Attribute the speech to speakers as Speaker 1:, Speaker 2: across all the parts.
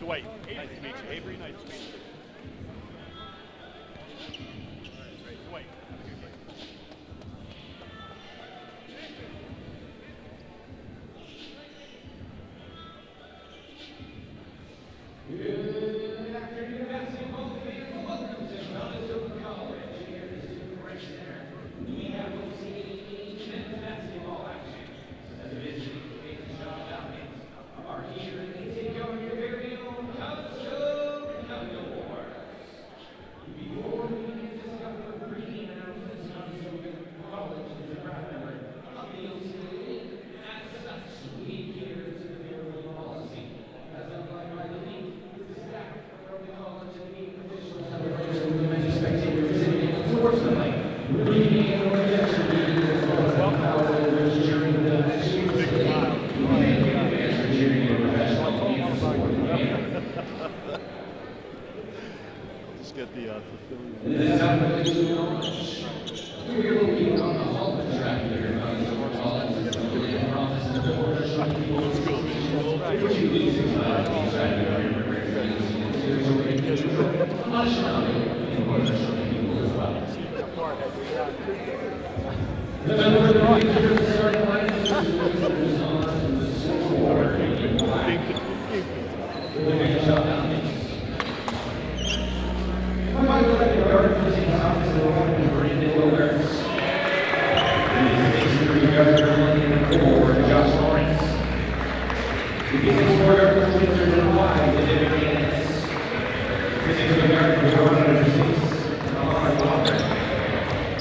Speaker 1: Dwight, nice to meet you. Avery, nice to meet you. Dwight, have a good day.
Speaker 2: Good afternoon, basketball fans. Welcome to Conestoga College. Here is the right center. We have OCAA men's basketball action. As a visiting Fanshawe Falcons are here to take on your very own Conestoga Condors. Before we discuss the three announcements, Conestoga College is a proud member of the OCAA. As such, we adhere to the fair play policy. As outlined by the league, the staff from the college and the officials have arranged for many spectators visiting unfortunately. Reading and rejection meetings as well as followers during the matches. Thank you fans for cheering your professional teams.
Speaker 1: Just get the
Speaker 2: This time we're going to launch. We're looking on the hall track here. Conestoga College is the promise of the order shot people in school. The number of the starting line is on the scoreboard. By the way, the guard visiting office of the woman, Brandon Wilbers. The 6'3" guard for Josh Lawrence. The visiting guard for Windsor and wide, the David Gaines. Visiting guard for 106, Amar Walker.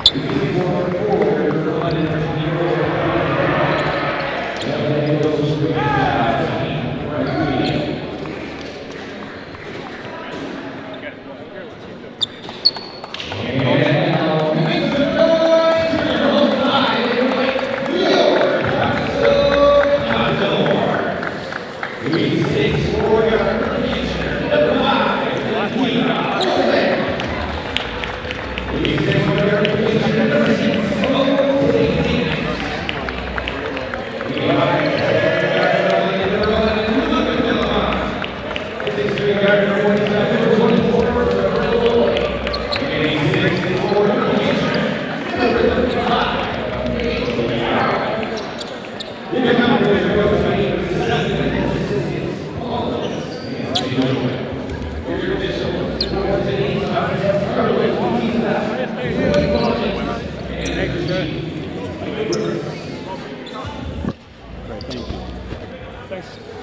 Speaker 2: The visiting guard for London, That goes to the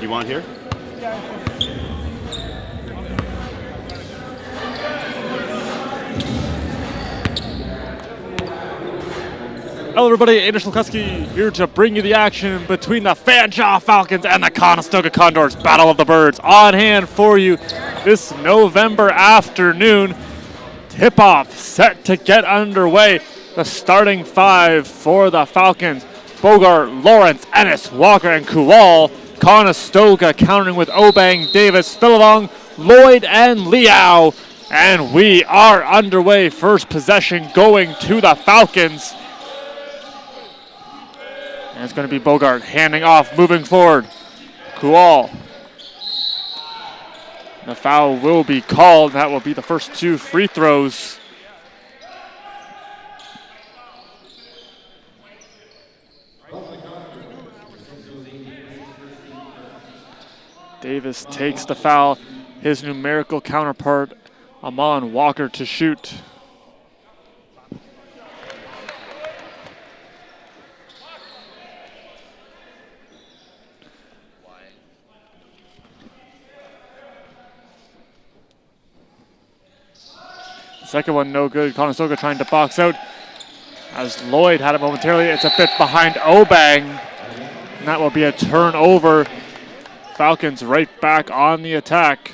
Speaker 1: You want here?
Speaker 3: Hello everybody, Aiden Schlukuski here to bring you the action between the Fanshawe Falcons and the Conestoga Condors. Battle of the Birds on hand for you this November afternoon. Tip-off set to get underway. The starting five for the Falcons: Bogart, Lawrence, Ennis, Walker, and Kuwal. Conestoga countering with Obang, Davis, Philivong, Lloyd, and Liao. And we are underway. First possession going to the Falcons. And it's going to be Bogart handing off, moving forward. Kuwal. The foul will be called. That will be the first two free throws. Davis takes the foul. His numerical counterpart, Amon Walker, to shoot. Second one no good. Conestoga trying to box out as Lloyd had it momentarily. It's a bit behind Obang. And that will be a turnover. Falcons right back on the attack.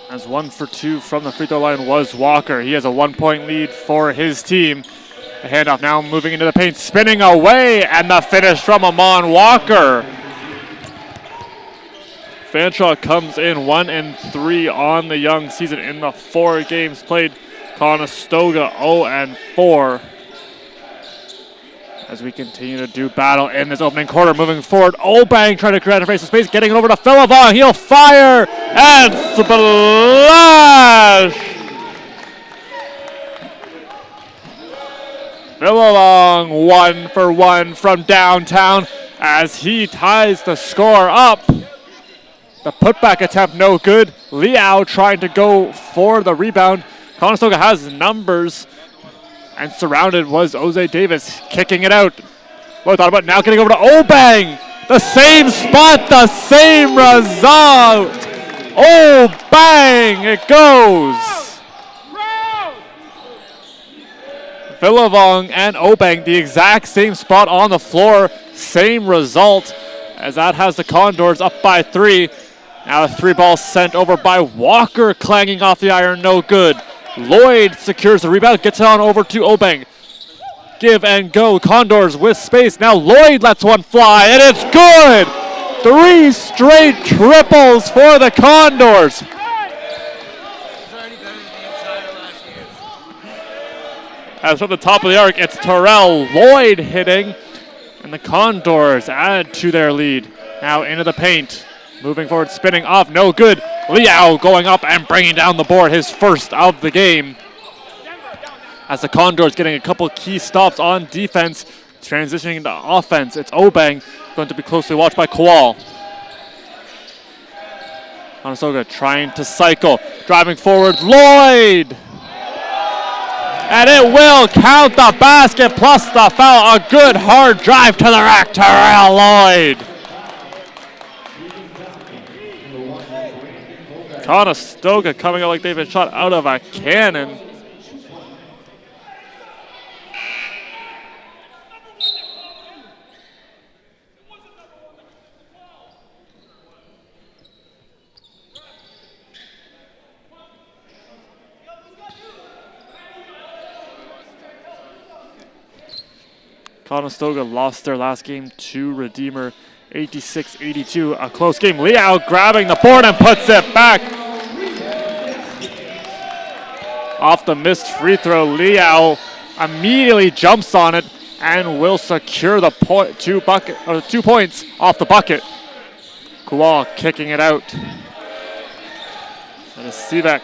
Speaker 3: As 1 for 2 from the free throw line was Walker. He has a 1-point lead for his team. The handoff now moving into the paint, spinning away, and the finish from Amon Walker. Fanshawe comes in 1-3 on the young season in the 4 games played. Conestoga 0-4. as we continue to do battle in this opening quarter. Moving forward, Obang trying to create a face of space, getting it over to Philivong. He'll fire and splash! Philivong 1 for 1 from downtown as he ties the score up. The putback attempt no good. Liao trying to go for the rebound. Conestoga has numbers, and surrounded was Jose Davis kicking it out. What thought about now getting over to Obang. The same spot, the same result. Obang, it goes. Philivong and Obang, the exact same spot on the floor, same result, as that has the Condors up by 3. Now a 3-ball sent over by Walker, clanging off the iron, no good. Lloyd secures the rebound, gets it on over to Obang. Give and go, Condors with space. Now Lloyd lets one fly, and it's good! 3 straight triples for the Condors. As from the top of the arc, it's Terrell Lloyd hitting, and the Condors add to their lead. Now into the paint. Moving forward, spinning off, no good. Liao going up and bringing down the board, his first of the game. As the Condors getting a couple key stops on defense, transitioning into offense. It's Obang, going to be closely watched by Kowal. Conestoga trying to cycle, driving forward, Lloyd! And it will count the basket plus the foul. A good hard drive to the rack, Terrell Lloyd. Conestoga coming out like they've been shot out of a cannon. Conestoga lost their last game to Redeemer, 86-82. A close game. Liao grabbing the board and puts it back. Off the missed free throw, Liao immediately jumps on it and will secure the 2 points off the bucket. Kowal kicking it out. And it's Sivek.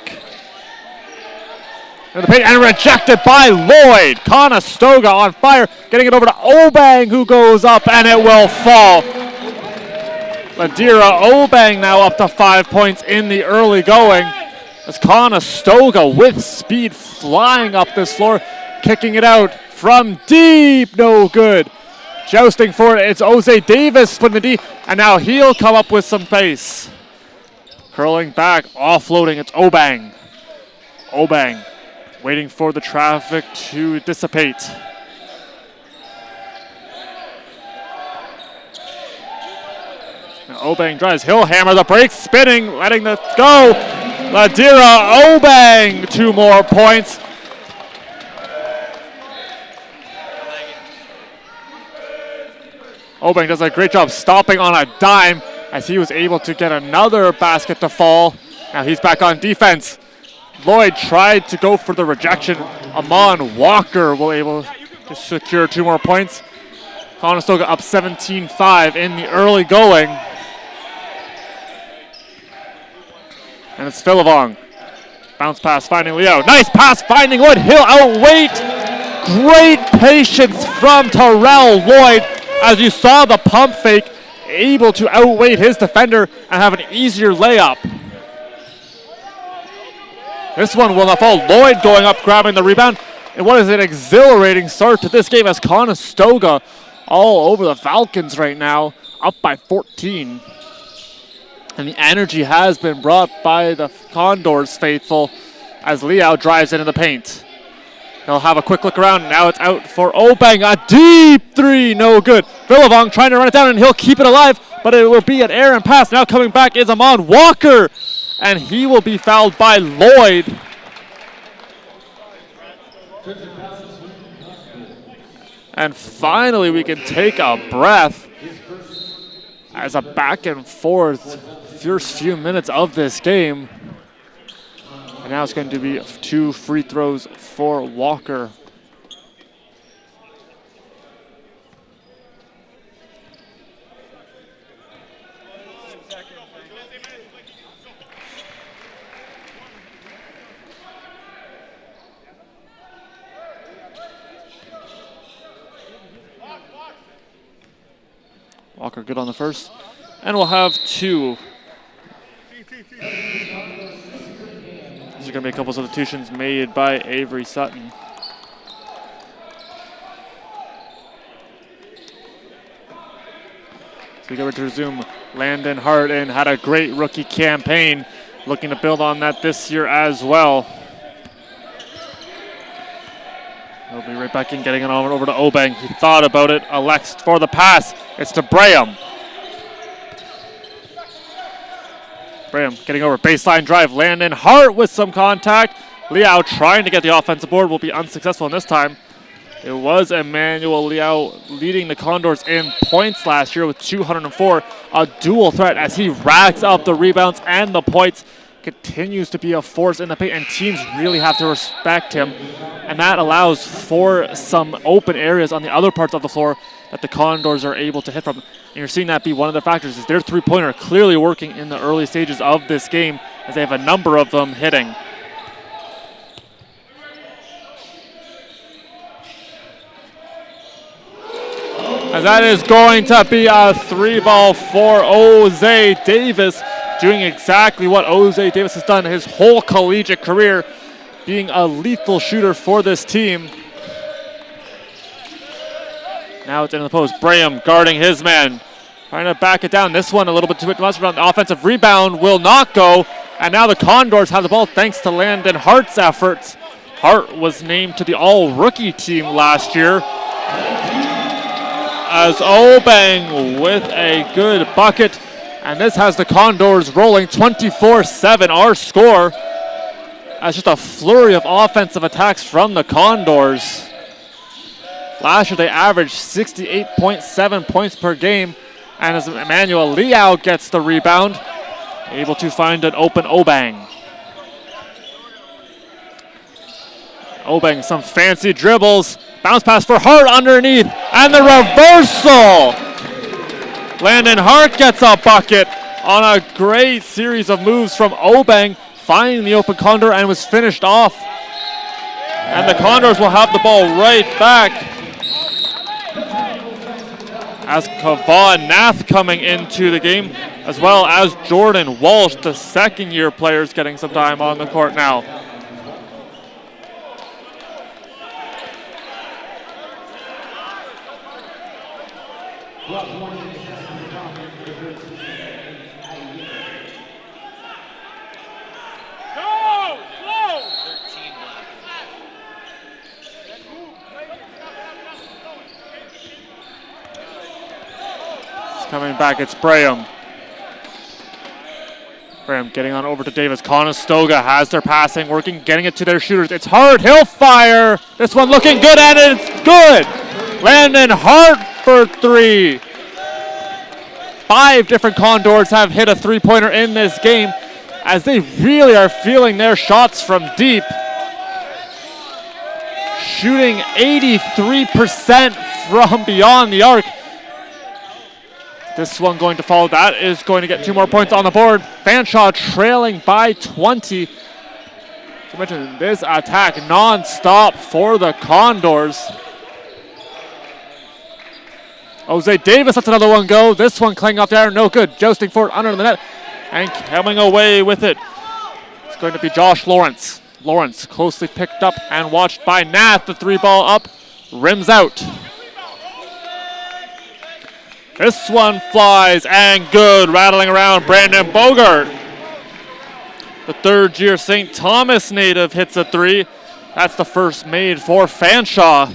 Speaker 3: In the paint and rejected by Lloyd. Conestoga on fire, getting it over to Obang, who goes up and it will fall. Ladira Obang now up to 5 points in the early going. As Conestoga with speed flying up this floor, kicking it out from deep, no good. Jousting for it, it's Jose Davis splitting the D, and now he'll come up with some pace. Curling back, offloading, it's Obang. Obang waiting for the traffic to dissipate. Now Obang drives, he'll hammer the brakes, spinning, letting it go. Ladira Obang, 2 more points. Obang does a great job stopping on a dime as he was able to get another basket to fall. Now he's back on defense. Lloyd tried to go for the rejection. Amon Walker will able to secure 2 more points. Conestoga up 17-5 in the early going. And it's Philivong. Bounce pass finding Liao. Nice pass finding Lloyd. He'll outweight. Great patience from Terrell Lloyd as you saw the pump fake, able to outweight his defender and have an easier layup. This one will not fall. Lloyd going up, grabbing the rebound. And what is an exhilarating start to this game as Conestoga all over the Falcons right now, up by 14. And the energy has been brought by the Condors faithful as Liao drives into the paint. He'll have a quick look around. Now it's out for Obang. A deep 3, no good. Philivong trying to run it down, and he'll keep it alive, but it will be an errant pass. Now coming back is Amon Walker, and he will be fouled by Lloyd. And finally, we can take a breath as a back and forth first few minutes of this game. And now it's going to be 2 free throws for Walker. Walker good on the first. And we'll have 2. These are going to be a couple substitutions made by Avery Sutton. So we get ready to resume. Landon Hart and had a great rookie campaign. Looking to build on that this year as well. He'll be right back in, getting it over to Obeng. He thought about it, elects for the pass. It's to Braham. Braham getting over, baseline drive. Landon Hart with some contact. Liao trying to get the offensive board, will be unsuccessful in this time. It was Emmanuel Liao leading the Condors in points last year with 204. A dual threat as he racks up the rebounds and the points. Continues to be a force in the paint, and teams really have to respect him. And that allows for some open areas on the other parts of the floor that the Condors are able to hit from. And you're seeing that be one of the factors, is their three-pointer clearly working in the early stages of this game as they have a number of them hitting. And that is going to be a 3-ball for Jose Davis, doing exactly what Jose Davis has done his whole collegiate career, being a lethal shooter for this team. Now it's into the post. Braham guarding his man, trying to back it down. This one a little bit too much around the offensive rebound, will not go. And now the Condors have the ball thanks to Landon Hart's efforts. Hart was named to the all-rookie team last year. As Obeng with a good bucket. And this has the Condors rolling 24-7, our score. As just a flurry of offensive attacks from the Condors. Last year they averaged 68.7 points per game. And as Emmanuel Liao gets the rebound, able to find an open Obeng. Obeng, some fancy dribbles. Bounce pass for Hart underneath. And the reversal! Landon Hart gets a bucket on a great series of moves from Obeng, finding the open Condor and was finished off. And the Condors will have the ball right back. As Kavon Nath coming into the game, as well as Jordan Walsh, the second-year players getting some time on the court now. Coming back, it's Braham. Braham getting on over to Davis. Conestoga has their passing working, getting it to their shooters. It's Hart, he'll fire. This one looking good, and it's good. Landon Hart for 3. 5 different Condors have hit a three-pointer in this game as they really are feeling their shots from deep. Shooting 83% from beyond the arc. This one going to fall. That is going to get 2 more points on the board. Fanshawe trailing by 20. To mention this attack non-stop for the Condors. Jose Davis lets another one go. This one clanging off there, no good. Jousting for it under the net and coming away with it. It's going to be Josh Lawrence. Lawrence closely picked up and watched by Nath. The 3-ball up, rims out. This one flies and good, rattling around Brandon Bogart. The third-year St. Thomas native hits a 3. That's the first made for Fanshawe.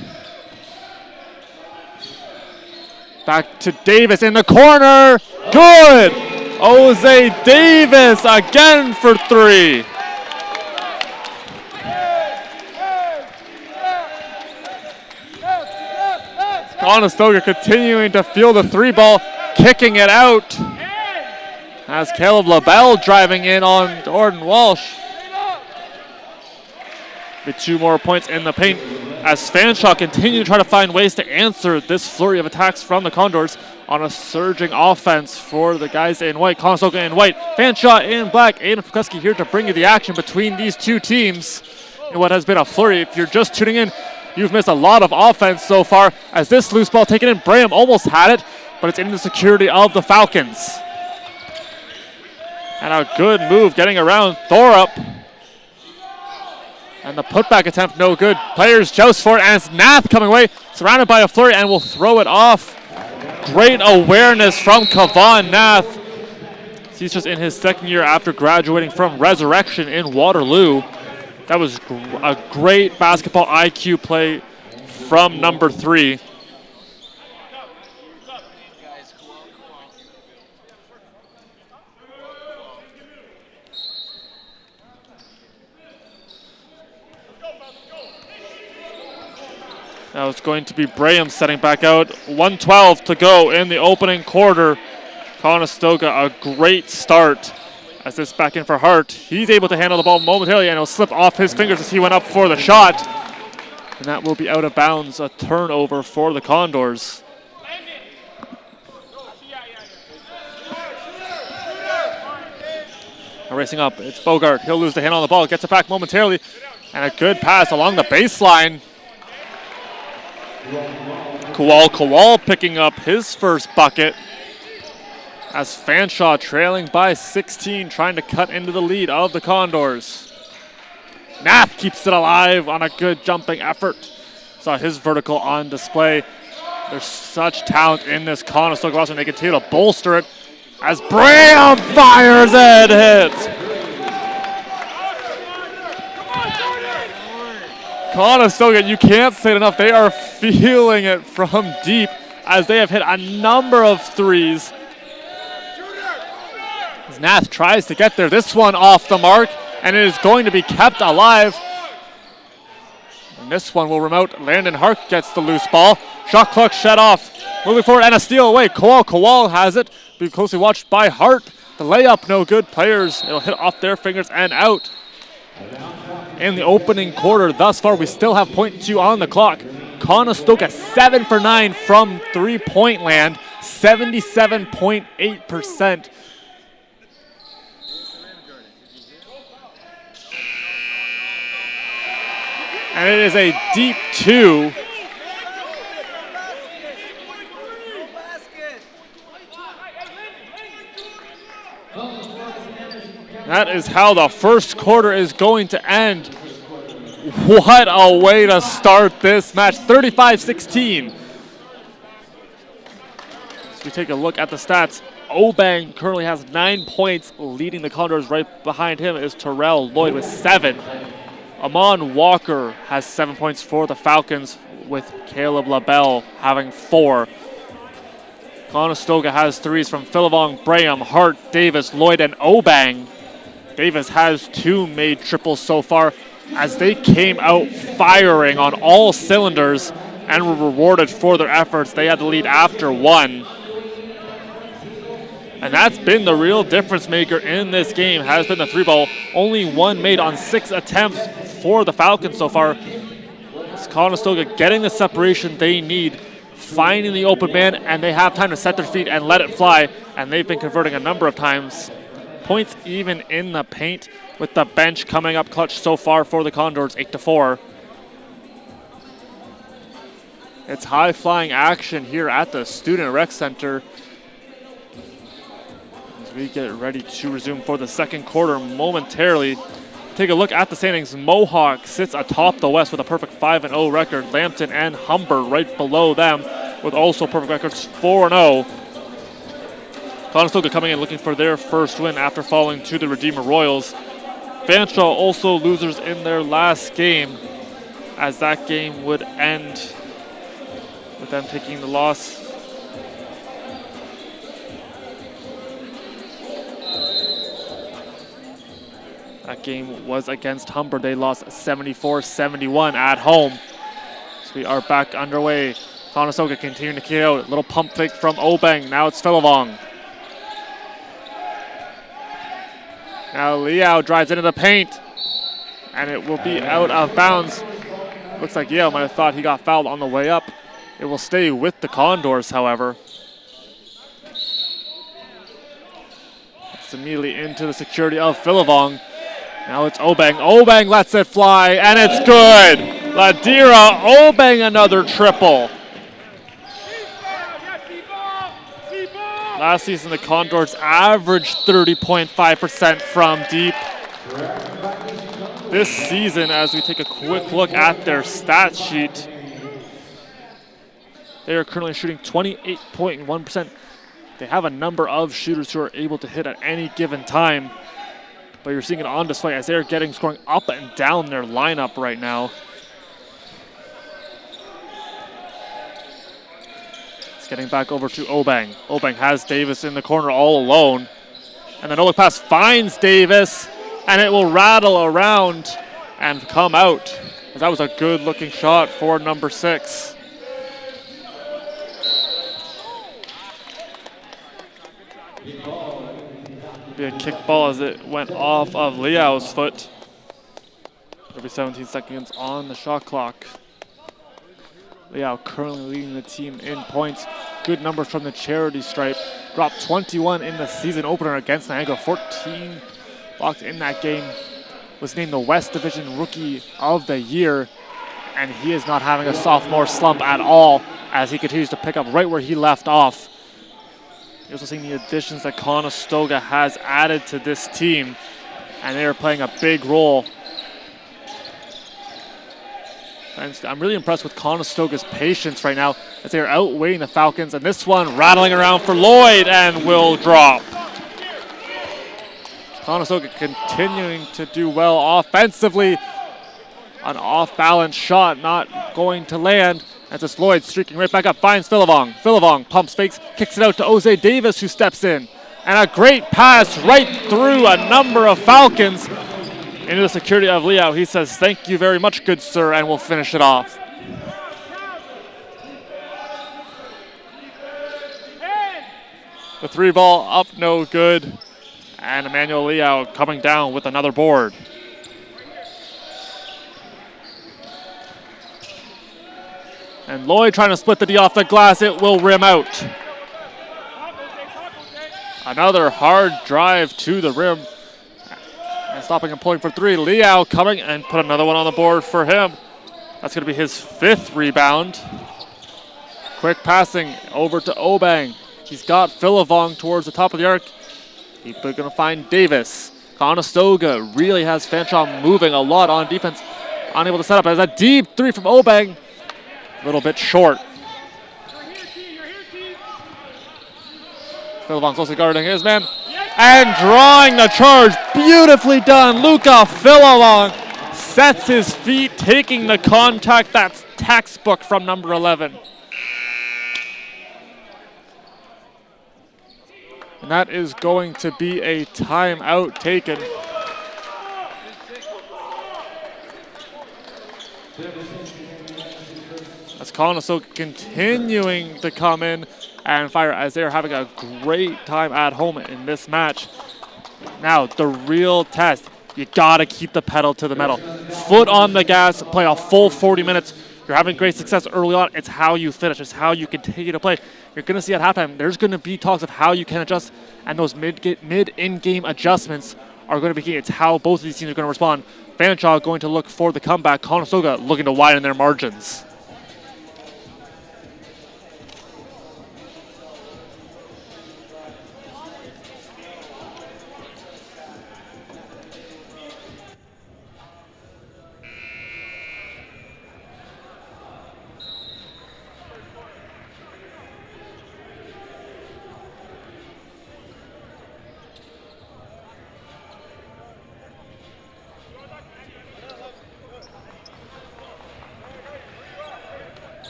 Speaker 3: Back to Davis in the corner. Good! Jose Davis again for 3. Conestoga continuing to feel the 3-ball, kicking it out. As Caleb LaBelle driving in on Jordan Walsh. With 2 more points in the paint as Fanshawe continue to try to find ways to answer this flurry of attacks from the Condors on a surging offense for the guys in white. Conestoga in white, Fanshawe in black. Aiden Fukuski here to bring you the action between these two teams in what has been a flurry. If you're just tuning in, you've missed a lot of offense so far as this loose ball taken in. Braham almost had it, but it's in the security of the Falcons. And a good move getting around Thorup. And the putback attempt, no good. Players joust for it, and it's Nath coming away, surrounded by a flurry, and will throw it off. Great awareness from Kavan Nath. He's just in his second year after graduating from Resurrection in Waterloo. That was a great basketball IQ play from number 3. Now it's going to be Braham setting back out. 1:12 to go in the opening quarter. Conestoga, a great start as this back in for Hart. He's able to handle the ball momentarily, and it'll slip off his fingers as he went up for the shot. And that will be out of bounds, a turnover for the Condors. Racing up, it's Bogart. He'll lose the hand on the ball, gets it back momentarily, and a good pass along the baseline. Kowal picking up his first bucket as Fanshawe trailing by 16, trying to cut into the lead of the Condors. Nath keeps it alive on a good jumping effort. Saw his vertical on display. There's such talent in this Conestoga roster, and they continue to bolster it as Braham fires and hits. Conestoga, you can't say it enough. They are feeling it from deep as they have hit a number of threes. As Nath tries to get there, this one off the mark, and it is going to be kept alive. And this one will remote. Landon Hart gets the loose ball. Shot clock shut off. Moving forward, and a steal away. Kowal has it. Be closely watched by Hart. The layup, no good. Players, it'll hit off their fingers and out. In the opening quarter, thus far, we still have .2 on the clock. Conestoga 7 for 9 from three-point land, 77.8%. And it is a deep 2. That is how the first quarter is going to end. What a way to start this match. 35-16. So we take a look at the stats. Obang currently has 9 points, leading the Condors. Right behind him is Terrell Lloyd with 7. Amon Walker has 7 points for the Falcons, with Caleb LaBelle having 4. Conestoga has threes from Philivong, Braham, Hart, Davis, Lloyd, and Obang. Davis has 2 made triples so far as they came out firing on all cylinders and were rewarded for their efforts. They had the lead after 1. And that's been the real difference maker in this game, has been the 3-ball. Only 1 made on 6 attempts for the Falcons so far. It's Conestoga getting the separation they need, finding the open man, and they have time to set their feet and let it fly. And they've been converting a number of times. Points even in the paint, with the bench coming up clutch so far for the Condors, 8-4. It's high-flying action here at the Student Rec Center as we get ready to resume for the second quarter momentarily. Take a look at the standings. Mohawk sits atop the West with a perfect 5-0 record. Lambton and Humber right below them with also perfect records, 4-0. Conestoga coming in looking for their first win after falling to the Redeemer Royals. Fanshawe also losers in their last game, as that game would end with them taking the loss. That game was against Humber. They lost 74-71 at home. So we are back underway. Conestoga continuing to kick out. Little pump fake from Obang. Now it's Philivong. Now Liao drives into the paint, and it will be out of bounds. Looks like Yale might have thought he got fouled on the way up. It will stay with the Condors, however. It's immediately into the security of Philivong. Now it's Obang. Obang lets it fly, and it's good. Ladira Obang, another triple. Last season, the Condors averaged 30.5% from deep. This season, as we take a quick look at their stat sheet, they are currently shooting 28.1%. They have a number of shooters who are able to hit at any given time, but you're seeing it on display as they're scoring up and down their lineup right now. It's getting back over to Obang. Obang has Davis in the corner all alone. And the no-look pass finds Davis, and it will rattle around and come out. That was a good-looking shot for number 6. Be a kick ball as it went off of Liao's foot. There'll be 17 seconds on the shot clock. Liao currently leading the team in points. Good numbers from the charity stripe. Dropped 21 in the season opener against Niagara. 14 blocked in that game. Was named the West Division Rookie of the Year. And he is not having a sophomore slump at all as he continues to pick up right where he left off. You're also seeing the additions that Conestoga has added to this team. And they are playing a big role. I'm really impressed with Conestoga's patience right now as they are outweighing the Falcons. And this one rattling around for Lloyd and will drop. Conestoga continuing to do well offensively. An off-balance shot not going to land. As this Lloyd streaking right back up, finds Philivong. Philivong pumps fakes, kicks it out to Jose Davis who steps in. And a great pass right through a number of Falcons. Into the security of Liao. He says, "Thank you very much, good sir," and we'll finish it off. The 3 ball up, no good. And Emmanuel Liao coming down with another board. And Lloyd trying to split the D off the glass. It will rim out. Another hard drive to the rim. And stopping and pulling for 3. Liao coming and put another one on the board for him. That's going to be his 5th rebound. Quick passing over to Obang. He's got Philivong towards the top of the arc. He's going to find Davis. Conestoga really has Fanshawe moving a lot on defense. Unable to set up as a deep 3 from Obang. A little bit short. Philivong's also guarding his man. And drawing the charge. Beautifully done. Luca Philivong sets his feet, taking the contact. That's textbook from number 11. And that is going to be a timeout taken. As Conestoga continuing to come in and fire as they're having a great time at home in this match. Now, the real test. You gotta keep the pedal to the metal. Foot on the gas, play a full 40 minutes. You're having great success early on. It's how you finish. It's how you continue to play. You're gonna see at halftime, there's gonna be talks of how you can adjust, and those mid-in-game adjustments are gonna be key. It's how both of these teams are gonna respond. Fanshawe going to look for the comeback. Conestoga looking to widen their margins.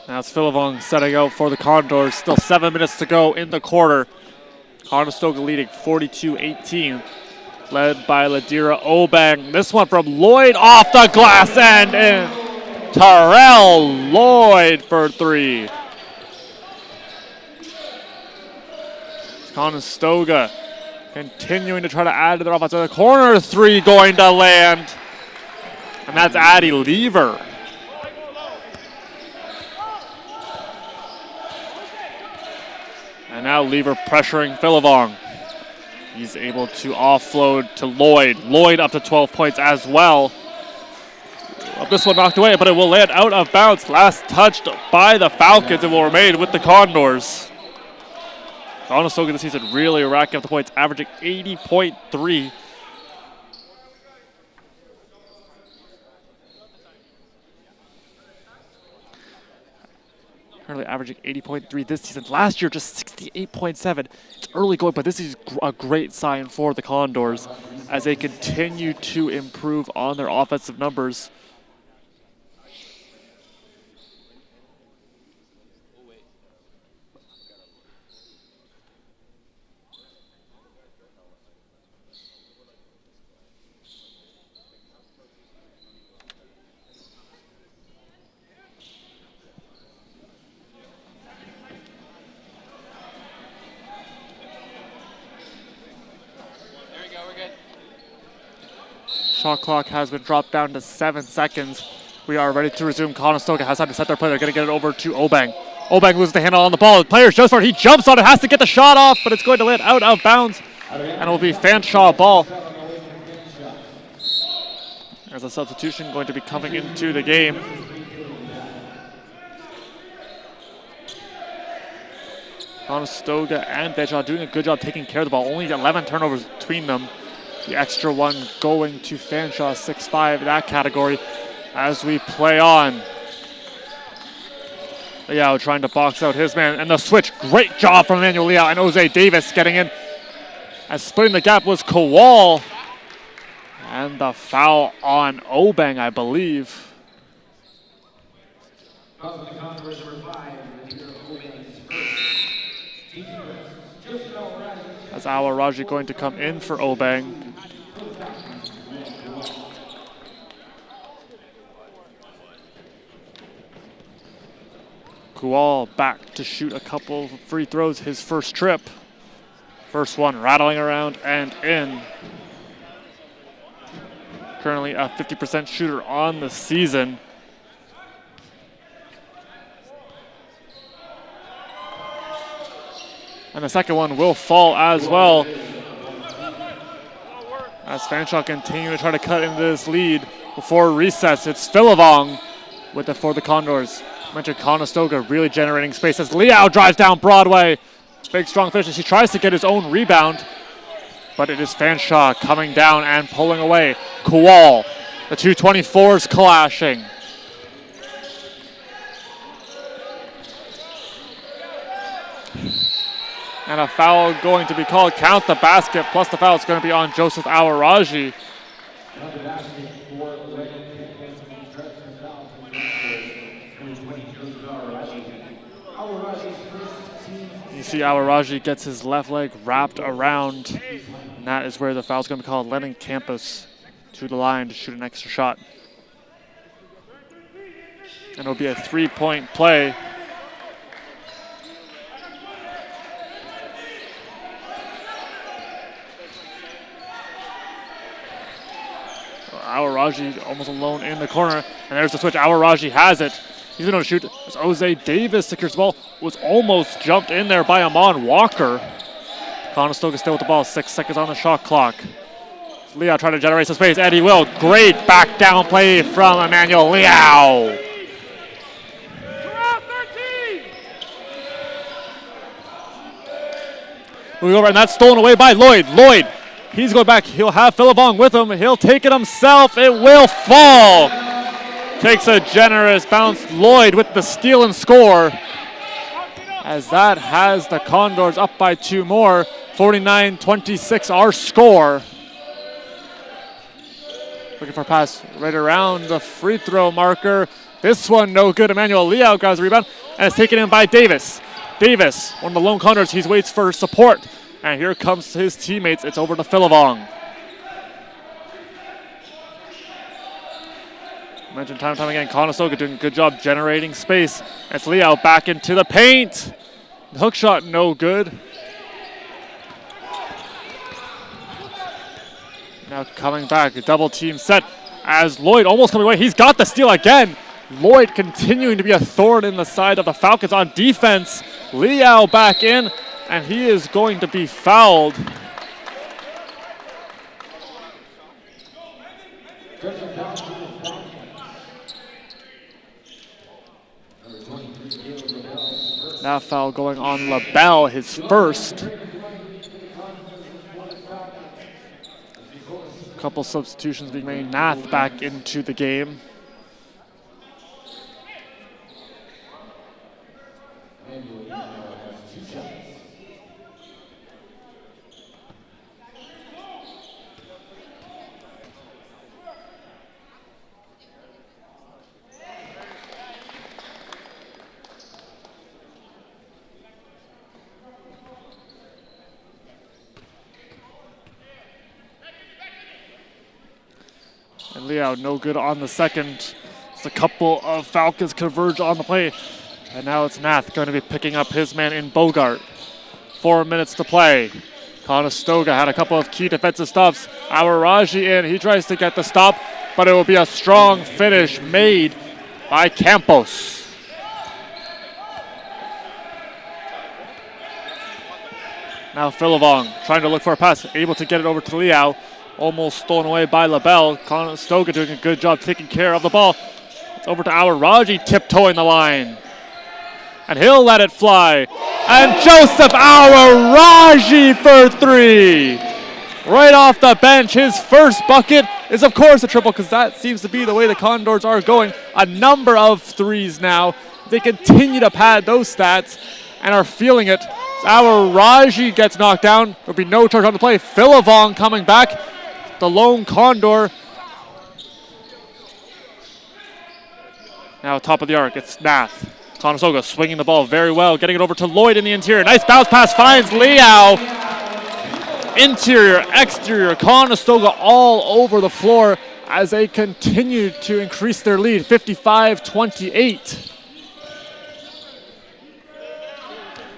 Speaker 3: Now it's Philivong setting out for the Condors. Still 7 minutes to go in the quarter. Conestoga leading 42-18. Led by Ladira Obang. This one from Lloyd off the glass and in. Terrell Lloyd for 3. Conestoga continuing to try to add to their offense. The corner 3 going to land. And that's Addie Lever. And now Lever pressuring Philivong. He's able to offload to Lloyd. Lloyd up to 12 points as well. This one knocked away, but it will land out of bounds. Last touched by the Falcons and will remain with the Condors. Conestoga this season really racking up the points, averaging 80.3. Currently averaging 80.3 this season. Last year, just 68.7. It's early going, but this is a great sign for the Condors as they continue to improve on their offensive numbers. Shot clock has been dropped down to 7 seconds. We are ready to resume. Conestoga has time to set their play. They're going to get it over to Obang. Obang loses the handle on the ball. The player jumps for it. He jumps on it, has to get the shot off, but it's going to land out of bounds. And it will be Fanshawe ball. There's a substitution going to be coming into the game. Conestoga and Fanshawe doing a good job taking care of the ball. Only 11 turnovers between them. The extra one going to Fanshawe, 6'5" in that category as we play on. Liao trying to box out his man, and the switch. Great job from Emmanuel Liao and Jose Davis getting in. As splitting the gap was Kowal. And the foul on Obang, I believe. As Awaraji going to come in for Obang. Kowal back to shoot a couple free throws his first trip. First one rattling around and in. Currently a 50% shooter on the season. And the second one will fall as well. As Fanshawe continue to try to cut into this lead before recess. It's Philivong with it for the Condors. I mentioned Conestoga really generating space as Liao drives down Broadway. Big strong finish. He tries to get his own rebound, but it is Fanshawe coming down and pulling away. Kowal, the 224s clashing. And a foul going to be called. Count the basket, plus the foul is going to be on Joseph Awaraji. You see Awaraji gets his left leg wrapped around, and that is where the foul is going to be called, letting Campus to the line to shoot an extra shot. And it'll be a 3-point play. Awaraji almost alone in the corner, and there's the switch. Awaraji has it. He's going to shoot as Jose Davis secures the ball. Was almost jumped in there by Amon Walker. Conestoga still with the ball, 6 seconds on the shot clock. Liao trying to generate some space. Eddie Will, great back down play from Emmanuel Liao. Moving over, and that's stolen away by Lloyd. Lloyd, he's going back. He'll have Philivong with him. He'll take it himself. It will fall. Takes a generous bounce. Lloyd with the steal and score. As that has the Condors up by 2 more. 49-26 our score. Looking for a pass right around the free throw marker. This one no good. Emmanuel Liao grabs the rebound and it's taken in by Davis. Davis, one of the lone Condors, he waits for support. And here comes his teammates. It's over to Philivong. Mentioned time and time again, Conestoga doing a good job generating space. It's Liao back into the paint. The hook shot no good. Now coming back, a double team set as Lloyd almost coming away. He's got the steal again. Lloyd continuing to be a thorn in the side of the Falcons on defense. Liao back in, and he is going to be fouled. That foul going on LaBelle, his first. Couple substitutions being made. Nath back into the game. And Leo, no good on the second. It's a couple of Falcons converge on the play. And now it's Nath going to be picking up his man in Bogart. 4 minutes to play. Conestoga had a couple of key defensive stops. Awaraji in, he tries to get the stop, but it will be a strong finish made by Campos. Now Philavong trying to look for a pass, able to get it over to Liao. Almost stolen away by LaBelle. Conestoga doing a good job taking care of the ball. It's over to Awaraji tiptoeing the line. And he'll let it fly. And Joseph Awaraji for three. Right off the bench, his first bucket is of course a triple because that seems to be the way the Condors are going. A number of threes now. They continue to pad those stats and are feeling it. Awaraji gets knocked down. There'll be no charge on the play. Philavong coming back. The lone Condor. Now top of the arc, it's Nath. Conestoga swinging the ball very well, getting it over to Lloyd in the interior. Nice bounce pass, finds Liao. Interior, exterior, Conestoga all over the floor as they continue to increase their lead, 55-28.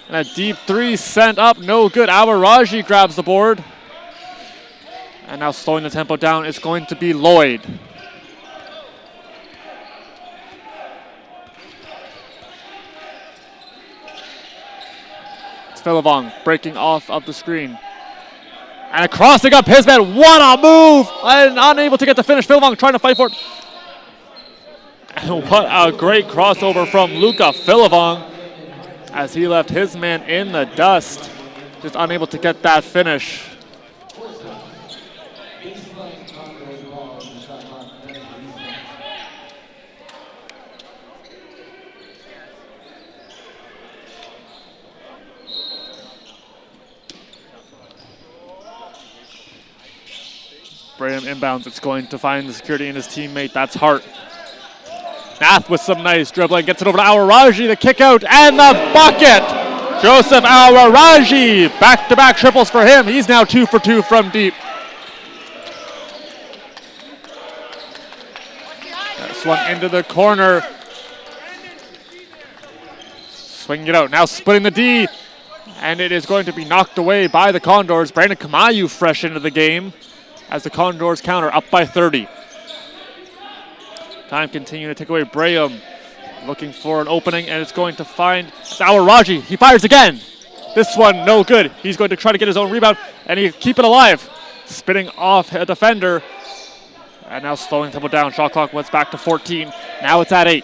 Speaker 3: And a deep three sent up, no good. Awaraji grabs the board. And now slowing the tempo down is going to be Lloyd. It's Philavong breaking off of the screen. And crossing up his man, what a move! And unable to get the finish, Philavong trying to fight for it. And what a great crossover from Luca Philavong as he left his man in the dust. Just unable to get that finish. Braham inbounds, it's going to find the security in his teammate, that's Hart. Nath with some nice dribbling, gets it over to Awaraji, the kick out, and the bucket! Joseph Awaraji, back-to-back triples for him. He's now 2 for 2 from deep. That swung into the corner. Swinging it out, now splitting the D, and it is going to be knocked away by the Condors. Brandon Kamayu fresh into the game as the Condors counter up by 30. Time continuing to take away. Braham looking for an opening, and it's going to find Awaraji. He fires again. This one no good. He's going to try to get his own rebound, and he keep it alive. Spinning off a defender, and now slowing tempo down. Shot clock went back to 14. Now it's at 8.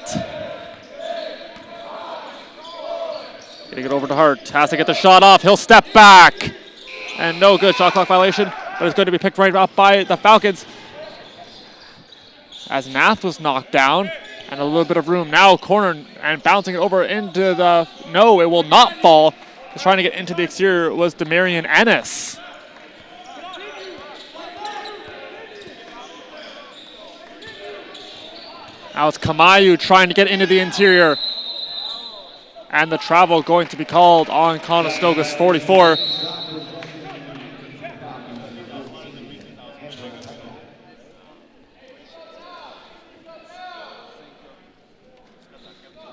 Speaker 3: Getting it over to Hart. Has to get the shot off. He'll step back, and no good. Shot clock violation. But it's going to be picked right up by the Falcons as Nath was knocked down, and a little bit of room now, corner and bouncing it over into the, no, it will not fall. Just trying to get into the exterior was Demarion Ennis. Now it's Kamayu trying to get into the interior, and the travel going to be called on Conestoga's 44.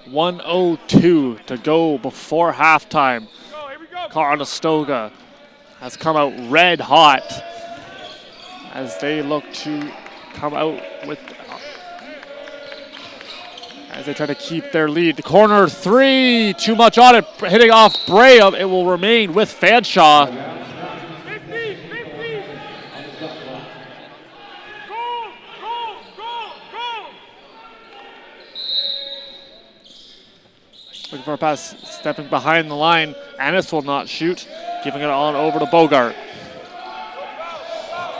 Speaker 3: .102 to go before halftime. Conestoga has come out red hot as they look to come out with, as they try to keep their lead. Corner three, too much on it, hitting off Braham. It will remain with Fanshawe. for a pass, stepping behind the line. Ennis will not shoot, giving it on over to Bogart.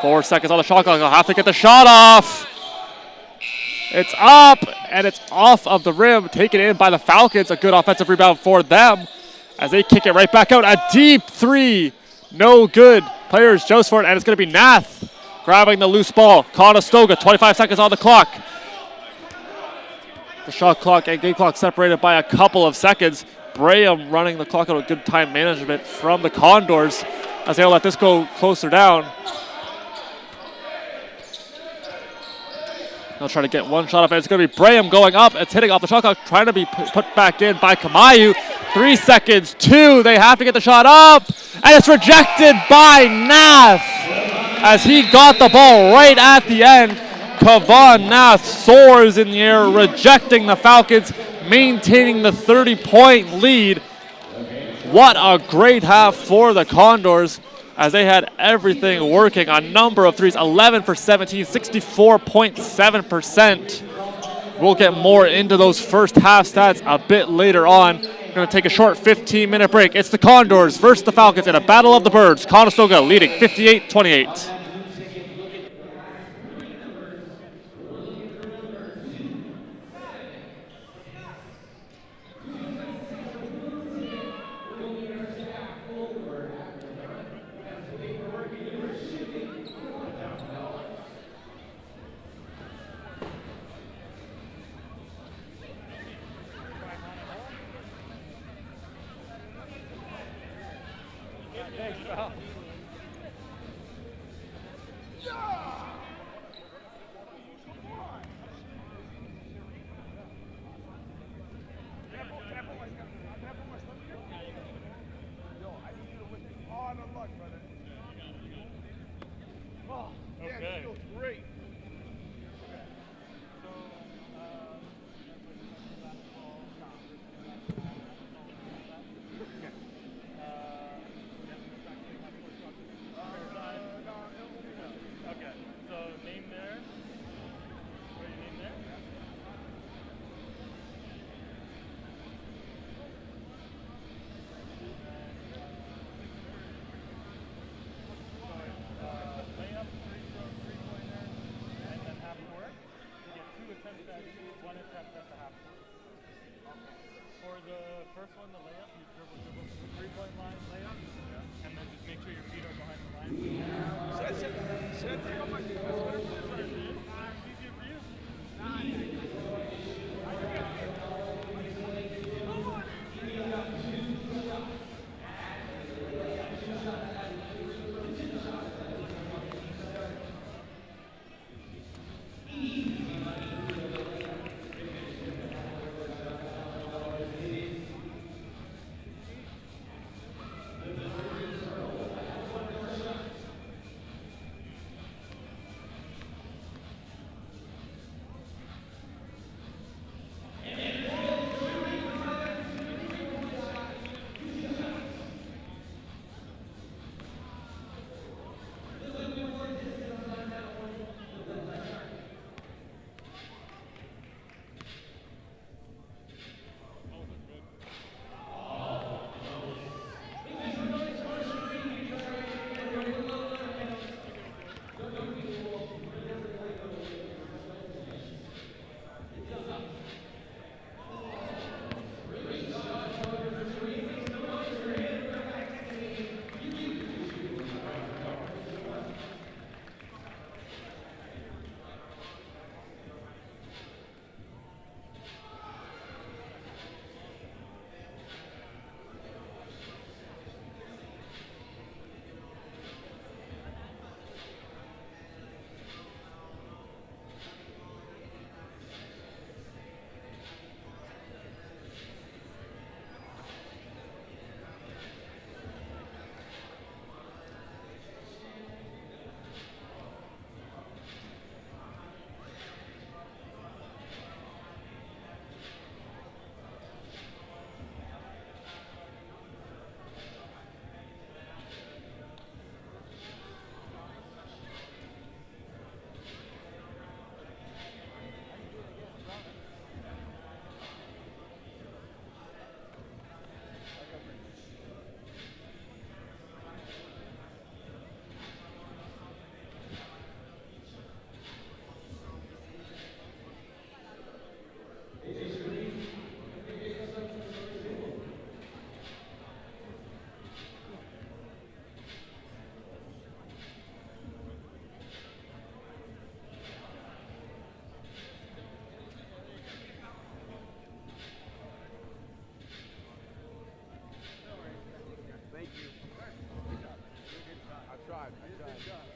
Speaker 3: 4 seconds on the shot clock. I'll have to get the shot off. It's up, and it's off of the rim, taken in by the Falcons. A good offensive rebound for them as they kick it right back out. A deep three, no good. Players joust for it, and it's going to be Nath grabbing the loose ball. Conestoga, 25 seconds on the clock. The shot clock and game clock separated by a couple of seconds. Braham running the clock out with good time management from the Condors as they'll let this go closer down. They'll try to get one shot up, and it's going to be Braham going up. It's hitting off the shot clock, trying to be put back in by Kamayu. 3 seconds, 2. They have to get the shot up, and it's rejected by Nath as he got the ball right at the end. Kavan Nath soars in the air, rejecting the Falcons, maintaining the 30-point lead. What a great half for the Condors as they had everything working. A number of threes, 11 for 17, 64.7%. We'll get more into those first half stats a bit later on. We're going to take a short 15-minute break. It's the Condors versus the Falcons in a battle of the birds. Conestoga leading 58-28.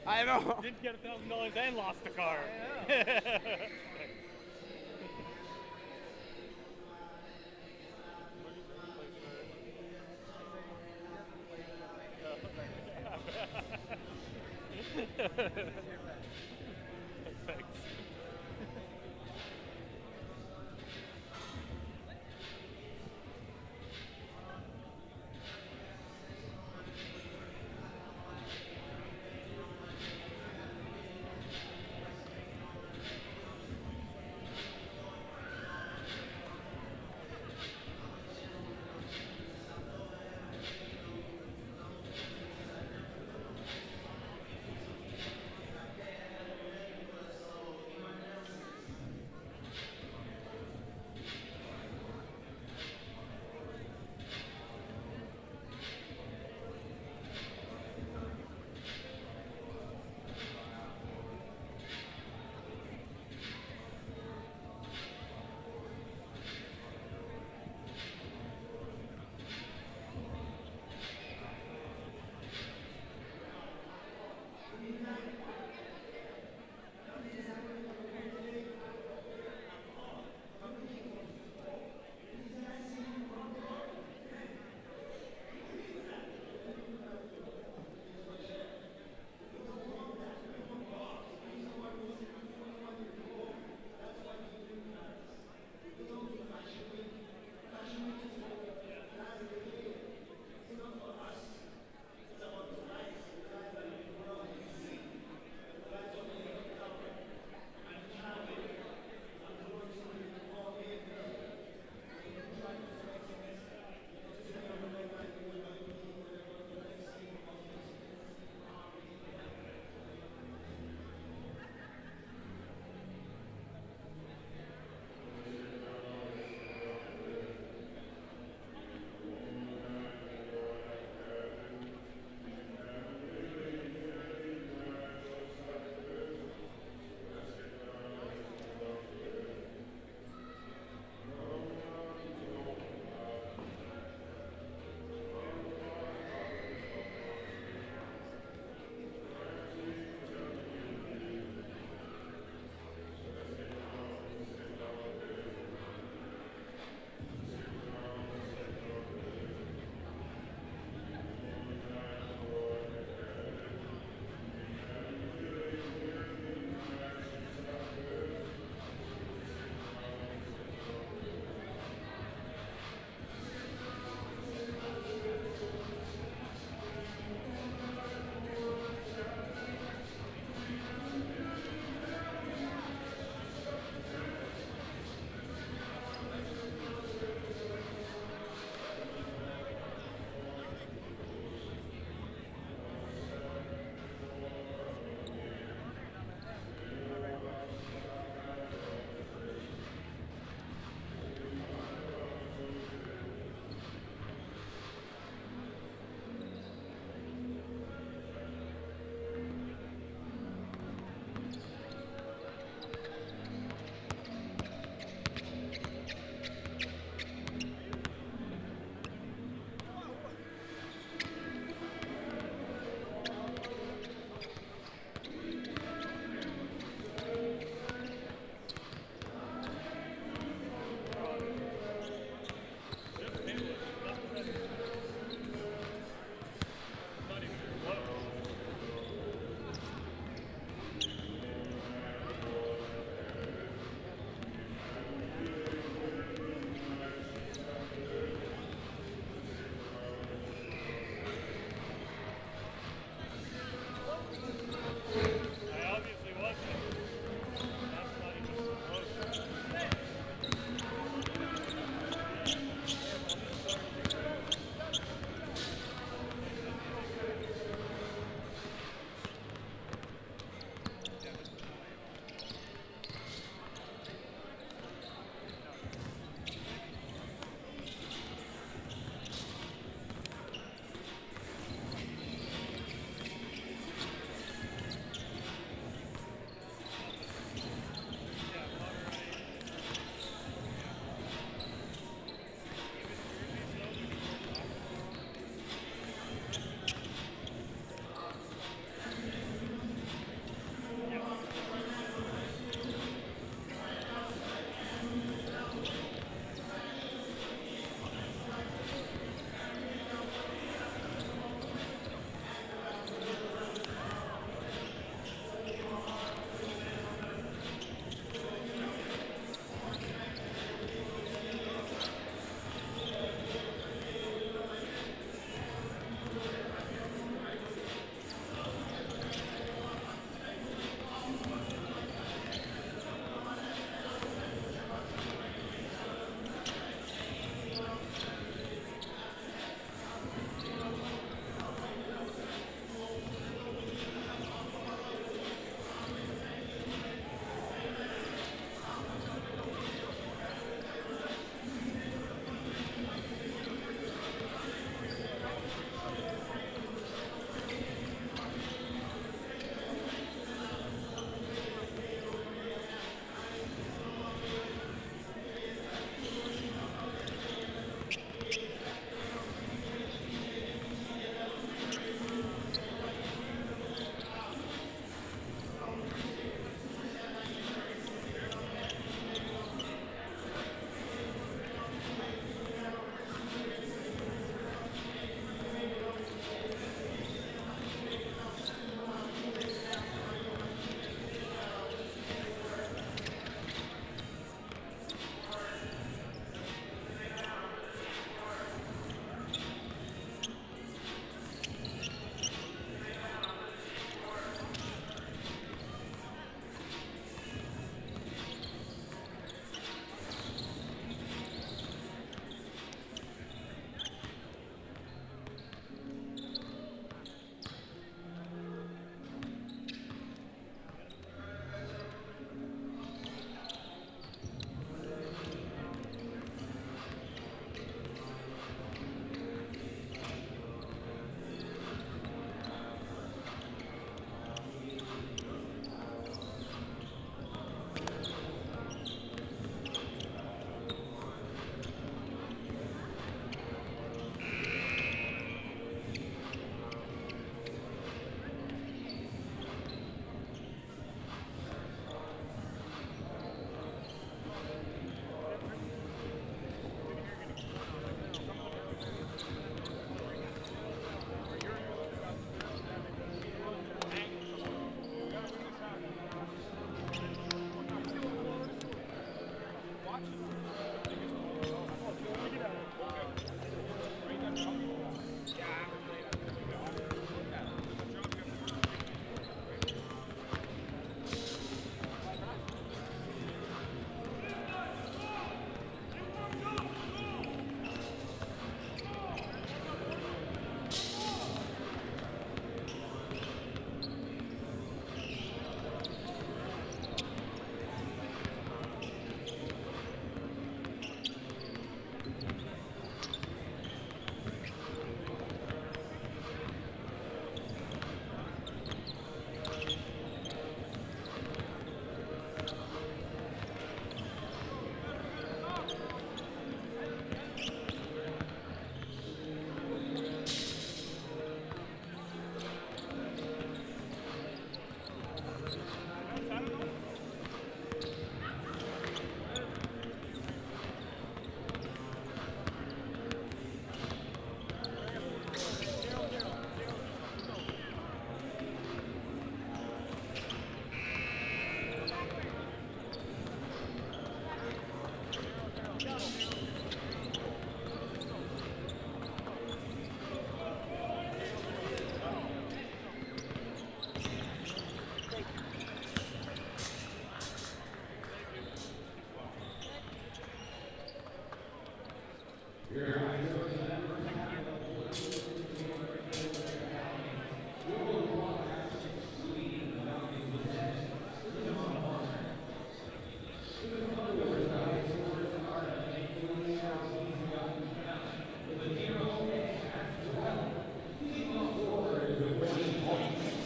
Speaker 4: I know.
Speaker 3: Didn't get $1,000 and lost the car. Thanks.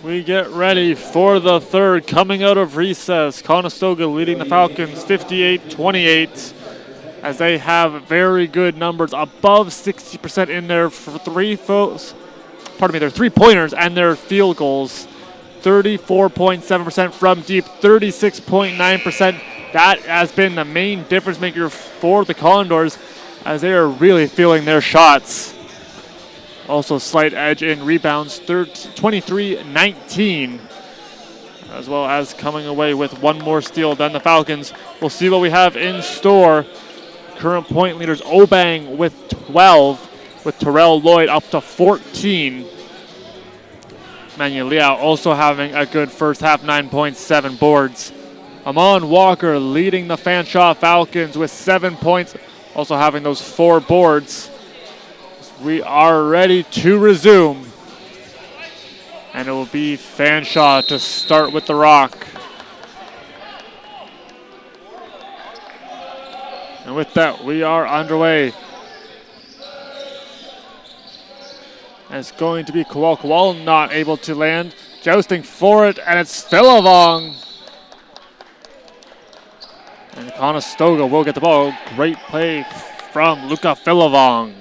Speaker 3: we get ready for the third. Coming out of recess, Conestoga leading the Falcons 58-28 as they have very good numbers, above 60% in their their three-pointers and their field goals. 34.7% from deep, 36.9%. That has been the main difference maker for the Condors as they are really feeling their shots. Also slight edge in rebounds, 23-19, as well as coming away with one more steal than the Falcons. We'll see what we have in store. Current point leaders, Obang with 12, with Terrell Lloyd up to 14. Manuel Liao also having a good first half, 9 points, 7 boards. Amon Walker leading the Fanshawe Falcons with 7 points, also having those 4 boards. We are ready to resume. And it will be Fanshawe to start with the rock. And with that, we are underway. And it's going to be Kowal. Kowal not able to land. Jousting for it, and it's Philavong. And Conestoga will get the ball. Great play from Luca Philavong.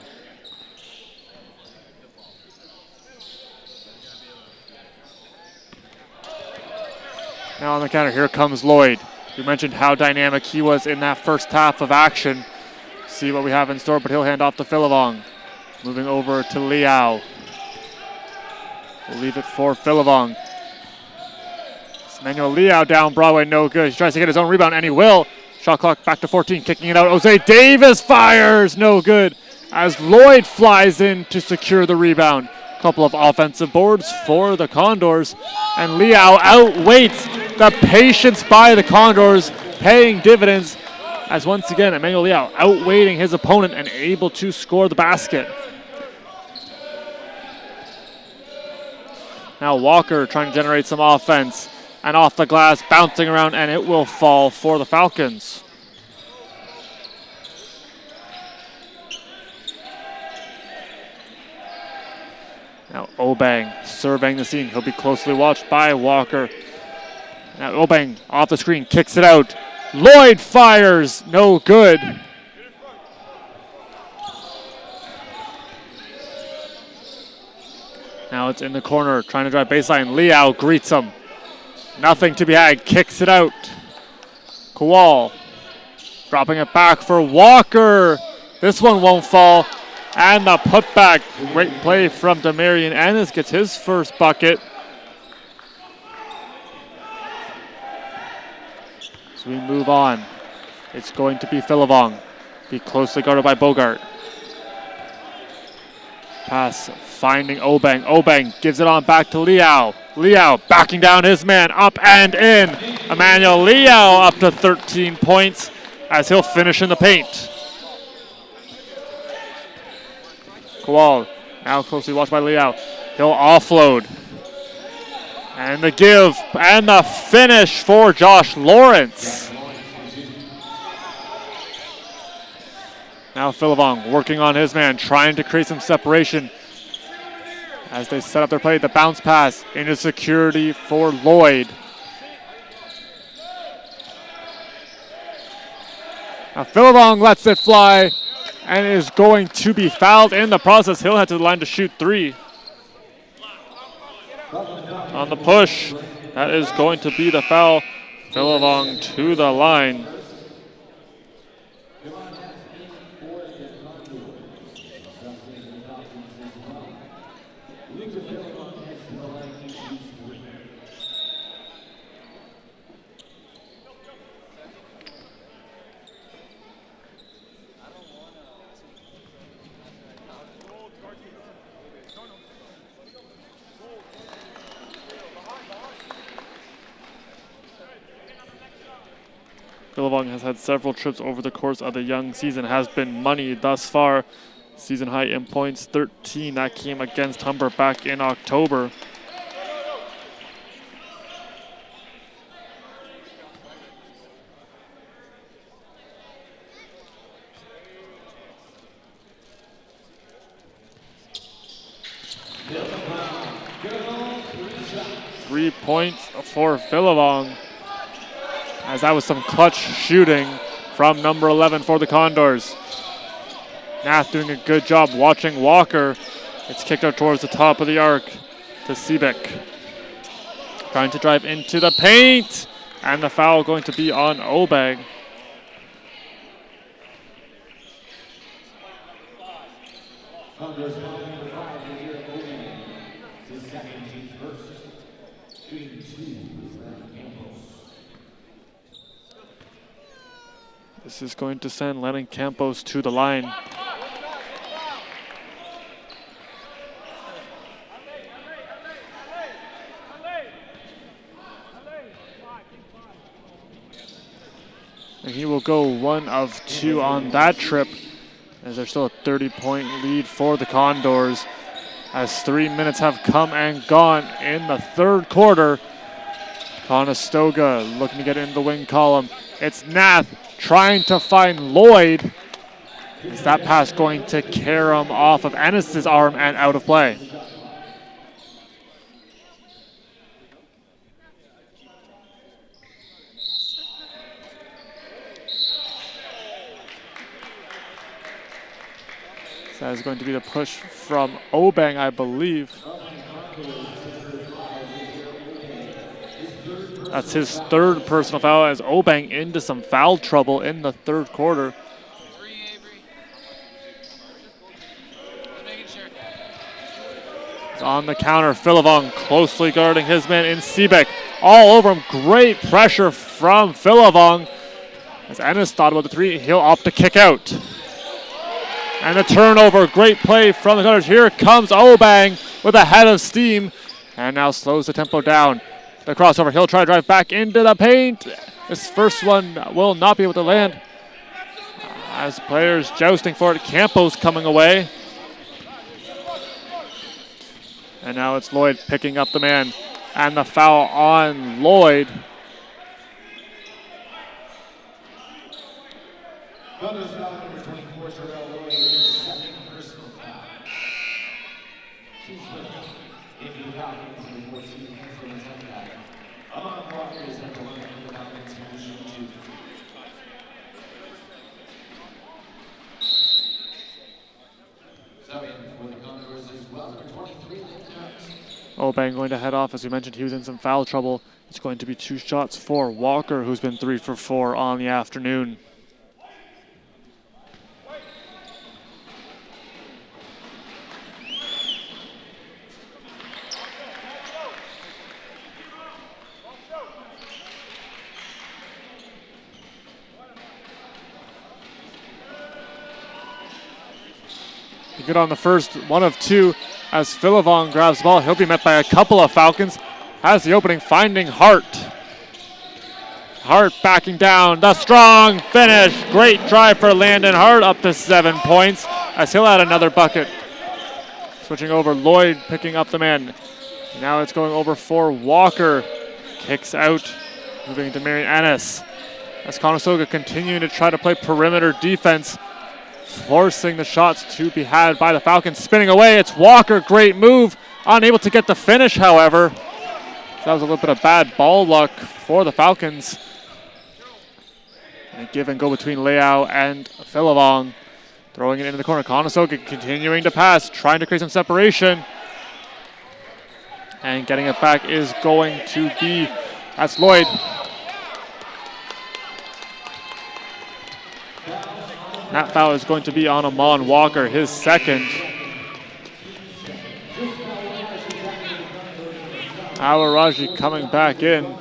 Speaker 3: Now on the counter, here comes Lloyd. We mentioned how dynamic he was in that first half of action. See what we have in store, but he'll hand off to Philavong. Moving over to Liao. We'll leave it for Philavong. Manuel Liao down Broadway, no good. He tries to get his own rebound, and he will. Shot clock back to 14, kicking it out. Jose Davis fires, no good. As Lloyd flies in to secure the rebound. Couple of offensive boards for the Condors, and Liao outweights the patience by the Condors, paying dividends as once again Emmanuel Liao outweighting his opponent and able to score the basket. Now Walker trying to generate some offense, and off the glass, bouncing around, and it will fall for the Falcons. Now Obang surveying the scene. He'll be closely watched by Walker. Now Obang off the screen, kicks it out. Lloyd fires, no good. Now it's in the corner, trying to drive baseline. Liao greets him. Nothing to be had, kicks it out. Kowal dropping it back for Walker. This one won't fall. And the putback, great play from Demarion Ennis, gets his first bucket. As we move on, it's going to be Philavong. Be closely guarded by Bogart. Pass finding Obang. Obang gives it on back to Liao. Liao backing down his man, up and in. Emmanuel Liao up to 13 points as he'll finish in the paint. Kowal now closely watched by Liao. He'll offload. And the give and the finish for Josh Lawrence. Now Philavong working on his man, trying to create some separation as they set up their play. The bounce pass into security for Lloyd. Now Philavong lets it fly and is going to be fouled in the process. He'll head to the line to shoot 3. On the push, that is going to be the foul. Philavong to the line. Philavong has had several trips over the course of the young season, has been money thus far. Season high in points, 13. That came against Humber back in October. points for Philivong, as that was some clutch shooting from number 11 for the Condors. Nath doing a good job watching Walker. It's kicked out towards the top of the arc to Siebeck. Trying to drive into the paint, and the foul going to be on Obang. This is going to send Lennon Campos to the line. And he will go 1 of 2 on that trip, as there's still a 30-point lead for the Condors, as 3 minutes have come and gone in the third quarter. Conestoga looking to get in the wing column. It's Nath trying to find Lloyd. Is that pass going to carry him off of Ennis's arm and out of play? So that is going to be the push from Obang, I believe. That's his third personal foul, as Obang into some foul trouble in the third quarter. On the counter, Philivong closely guarding his man in Siebeck. All over him, great pressure from Philivong. As Ennis thought about the three, he'll opt to kick out. And the turnover, great play from the Condors. Here comes Obang with a head of steam, and now slows the tempo down. The crossover, he'll try to drive back into the paint. This first one will not be able to land, as players jousting for it. Campos coming away. And now it's Lloyd picking up the man, and the foul on Lloyd. Obang going to head off. As we mentioned, he was in some foul trouble. It's going to be 2 shots for Walker, who's been 3 for 4 on the afternoon. Good on the first 1 of 2. As Philivong grabs the ball, he'll be met by a couple of Falcons. Has the opening, finding Hart. Hart backing down, the strong finish. Great drive for Landon Hart, up to 7 points, as he'll add another bucket. Switching over, Lloyd picking up the man. Now it's going over for Walker. Kicks out, moving to Marion Ennis. As Conestoga continuing to try to play perimeter defense, forcing the shots to be had by the Falcons. Spinning away, it's Walker, great move. Unable to get the finish, however. That was a little bit of bad ball luck for the Falcons. And a give and go between Leao and Philivong. Throwing it into the corner. Conestoga continuing to pass, trying to create some separation. And getting it back is going to be, that's Lloyd. That foul is going to be on Amon Walker, his second. Awaraji coming back in.
Speaker 4: Hey,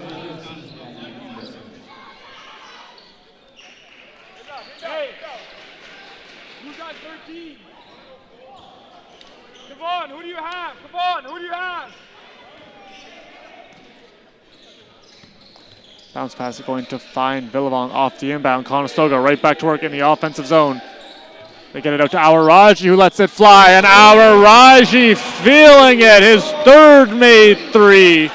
Speaker 4: who's got 13? Come on, who do you have? Come on, who do you have?
Speaker 3: Bounce pass is going to find Philivong off the inbound. Conestoga right back to work in the offensive zone. They get it out to Awaraji, who lets it fly, and Awaraji feeling it, his third made 3.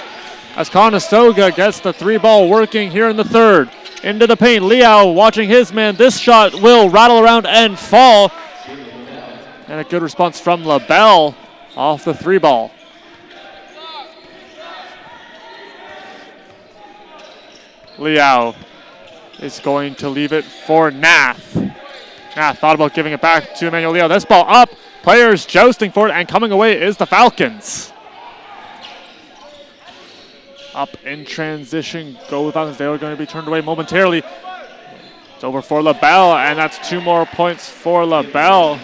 Speaker 3: As Conestoga gets the 3-ball working here in the third. Into the paint, Leao watching his man. This shot will rattle around and fall. And a good response from LaBelle off the 3-ball. Liao is going to leave it for Nath. Nath thought about giving it back to Emmanuel Liao. This ball up. Players jousting for it, and coming away is the Falcons. Up in transition, go the Falcons. They are going to be turned away momentarily. It's over for LaBelle, and that's 2 more points for LaBelle.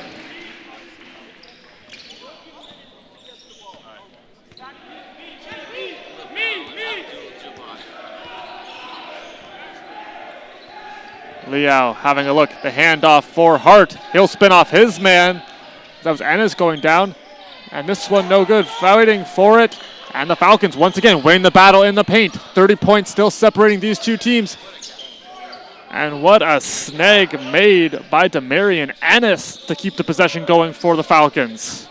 Speaker 3: Liao having a look. The handoff for Hart. He'll spin off his man. That was Ennis going down. And this one no good. Fighting for it. And the Falcons once again win the battle in the paint. 30 points still separating these two teams. And what a snag made by Demarion Ennis to keep the possession going for the Falcons.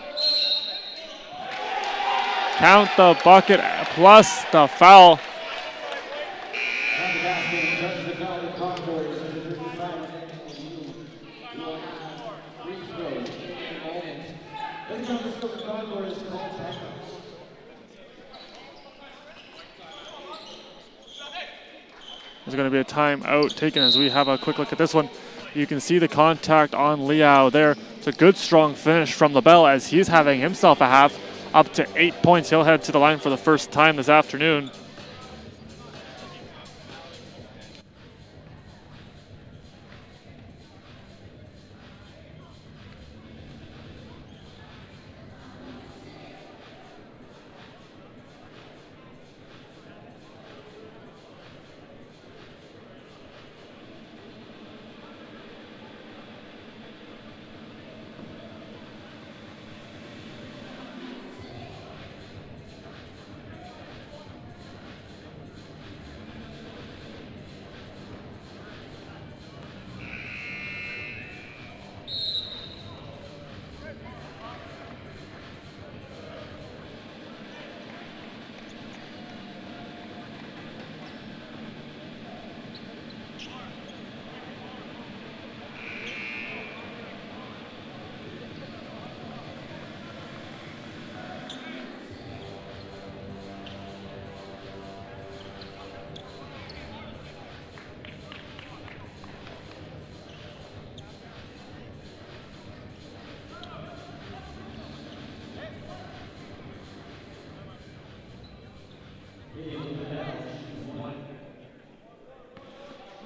Speaker 3: Count the bucket plus the foul. There's going to be a timeout taken as we have a quick look at this one. You can see the contact on Liao there. It's a good, strong finish from LaBelle as he's having himself a half up to 8 points. He'll head to the line for the first time this afternoon.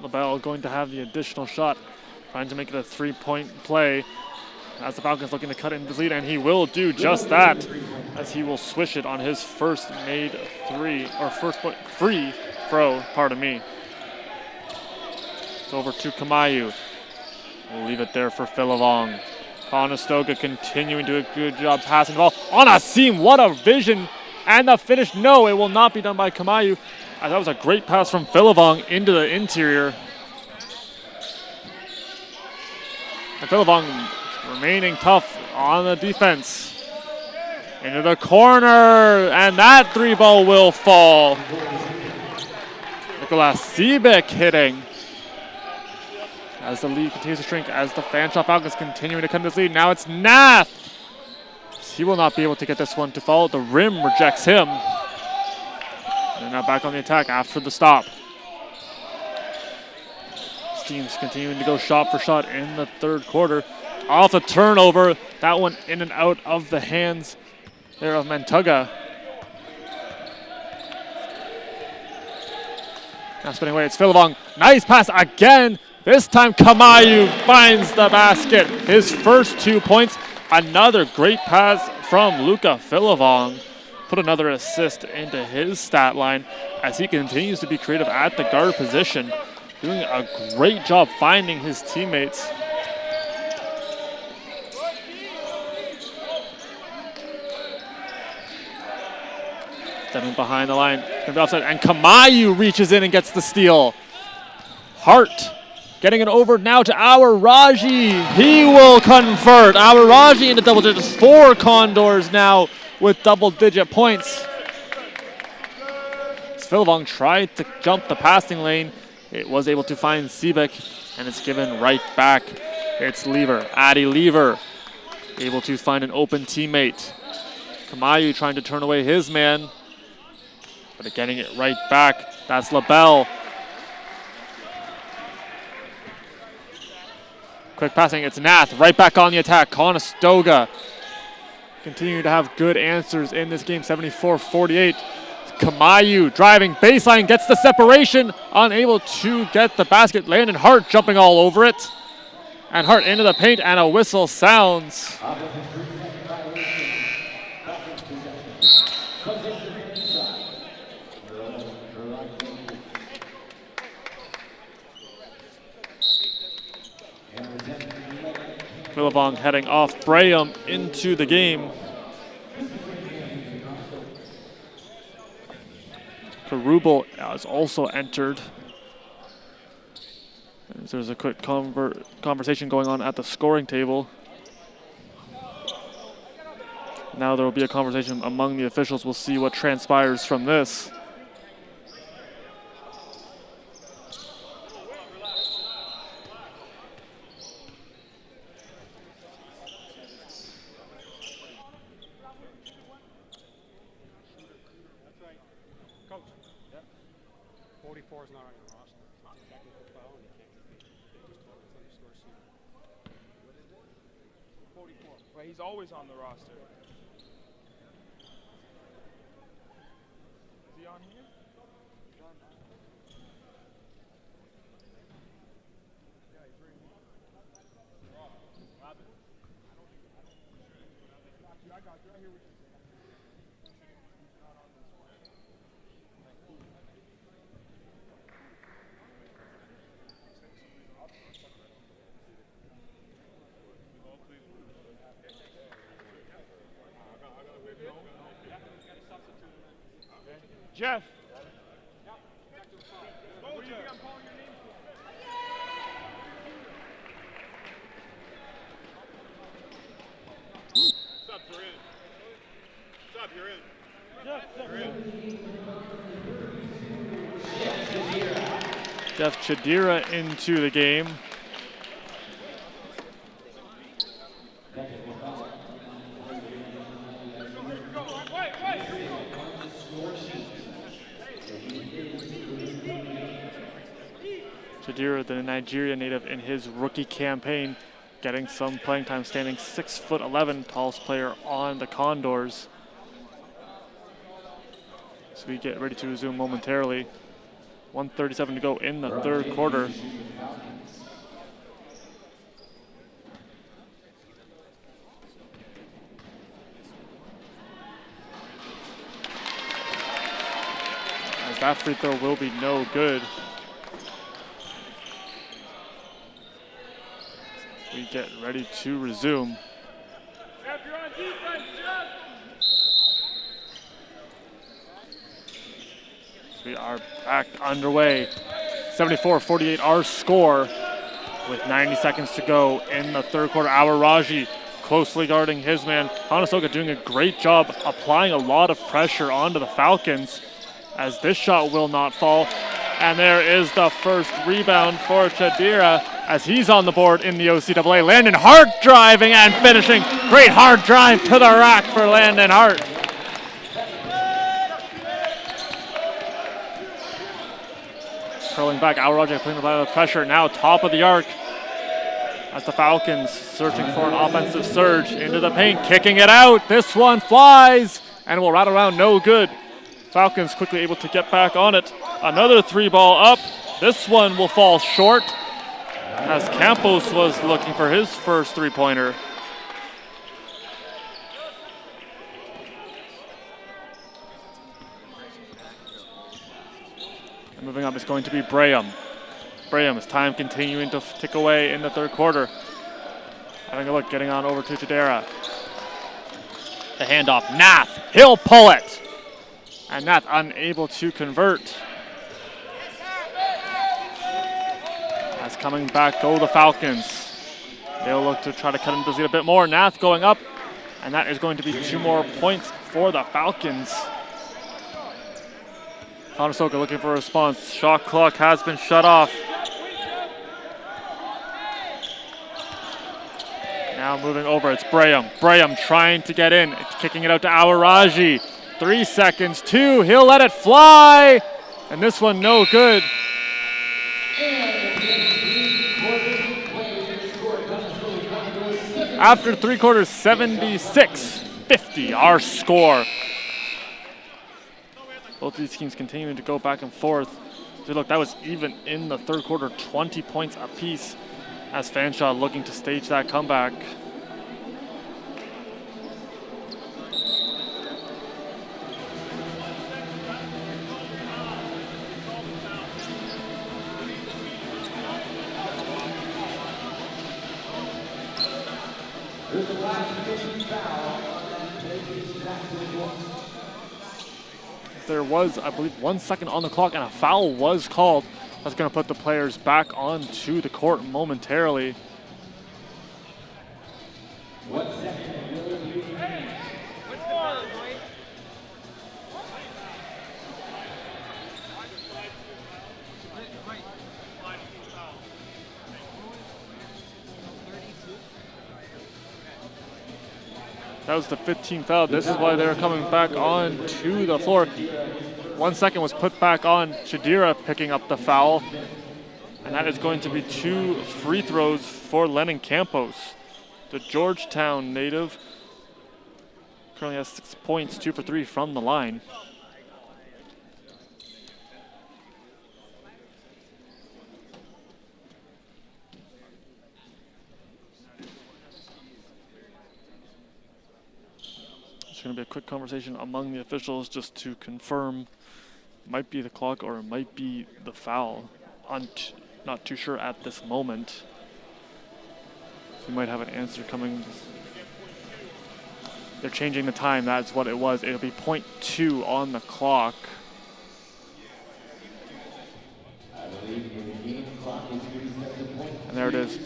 Speaker 3: LaBelle going to have the additional shot, trying to make it a 3-point play as the Falcons looking to cut into the lead, and he will do just that as he will swish it on his first made free throw, pardon me. It's over to Kamayu. We'll leave it there for Philavong. Conestoga continuing to do a good job passing the ball on a seam. What a vision. And the finish, no, it will not be done by Kamayu. That was a great pass from Philavong into the interior. And Philavong remaining tough on the defense. Into the corner, and that 3-ball will fall. Nicolas Siebeck hitting. As the lead continues to shrink, as the Fanshawe Falcons continuing to come to this lead. Now it's Nath. He will not be able to get this one to fall. The rim rejects him. And now back on the attack after the stop. This team's continuing to go shot for shot in the third quarter. Off the turnover, that one in and out of the hands there of Mantuga. Now spinning away, it's Philavong. Nice pass again. This time Kamayu finds the basket. His first 2 points. Another great pass from Luca Philavong. Put another assist into his stat line as he continues to be creative at the guard position. Doing a great job finding his teammates. Stepping behind the line, gonna be offside, and Kamayu reaches in and gets the steal. Hart getting it over now to Awaraji. He will convert. Awaraji into double digits. 4 Condors now with double-digit points. Philavong tried to jump the passing lane. It was able to find Siebeck, and it's given right back. It's Lever, Addy Lever, able to find an open teammate. Kamayu trying to turn away his man, but getting it right back. That's LaBelle. Quick passing, it's Nath right back on the attack. Conestoga continue to have good answers in this game, 74-48. Kamayu driving baseline, gets the separation, unable to get the basket. Landon Hart jumping all over it. And Hart into the paint, and a whistle sounds. Willabong heading off Braham into the game. Karubel has also entered. There's a quick conversation going on at the scoring table. Now there will be a conversation among the officials. We'll see what transpires from this.
Speaker 4: Coach. Yep. 44 is not on your roster. It's not a technical foul, and you can't compete. They just told us underscore C. What is it? 44. But he's always on the roster. Is he on here? He's on that. Yeah, he's right here. Robin. I got you. I hear what you're saying. Jeff. What do you think I'm calling your name for?
Speaker 1: Subs are in. Sub, you're in. You're in.
Speaker 3: Jeff Chadira into the game. Chadira, the Nigeria native in his rookie campaign, getting some playing time, standing 6'11", tallest player on the Condors. So we get ready to resume momentarily. 1:37 to go in the third quarter. As that free throw will be no good. We get ready to resume.
Speaker 4: Jeff, you're on defense, Jeff!
Speaker 3: We are back underway. 74-48 our score with 90 seconds to go in the third quarter. Awaraji closely guarding his man. Conestoga doing a great job applying a lot of pressure onto the Falcons as this shot will not fall. And there is the first rebound for Chadira as he's on the board in the OCAA. Landon Hart driving and finishing. Great hard drive to the rack for Landon Hart. Curling back, Awaraji putting a lot of pressure. Now top of the arc as the Falcons searching for an offensive surge into the paint, kicking it out. This one flies and will rattle around, no good. Falcons quickly able to get back on it. Another three ball up. This one will fall short as Campos was looking for his first three-pointer. And moving up is going to be Braham. Braham's time continuing to tick away in the third quarter. Having a look, getting on over to Chadira. The handoff, Nath, he'll pull it. And Nath unable to convert. As coming back go the Falcons. They'll look to try to cut into the lead a bit more. Nath going up, and that is going to be 2 more points for the Falcons. Conestoga looking for a response. Shot clock has been shut off. Now moving over, it's Braham. Braham trying to get in, kicking it out to Awaraji. 3 seconds, 2, he'll let it fly. And this one no good. After 3 quarters, 76-50, our score. Both these teams continuing to go back and forth. So look, that was even in the 3rd quarter, 20 points apiece as Fanshawe looking to stage that comeback. There was, I believe, 1 second on the clock and a foul was called. That's going to put the players back onto the court momentarily. That was the 15th foul. This is why they're coming back on to the floor. 1 second was put back on Shadira picking up the foul. And that is going to be 2 free throws for Lennon Campos. The Georgetown native currently has 6 points, 2 for 3 from the line. It's going to be a quick conversation among the officials just to confirm. Might be the clock or it might be the foul. Not too sure at this moment. So we might have an answer coming. They're changing the time. That's what it was. It'll be 0.2 on the clock. And there it is.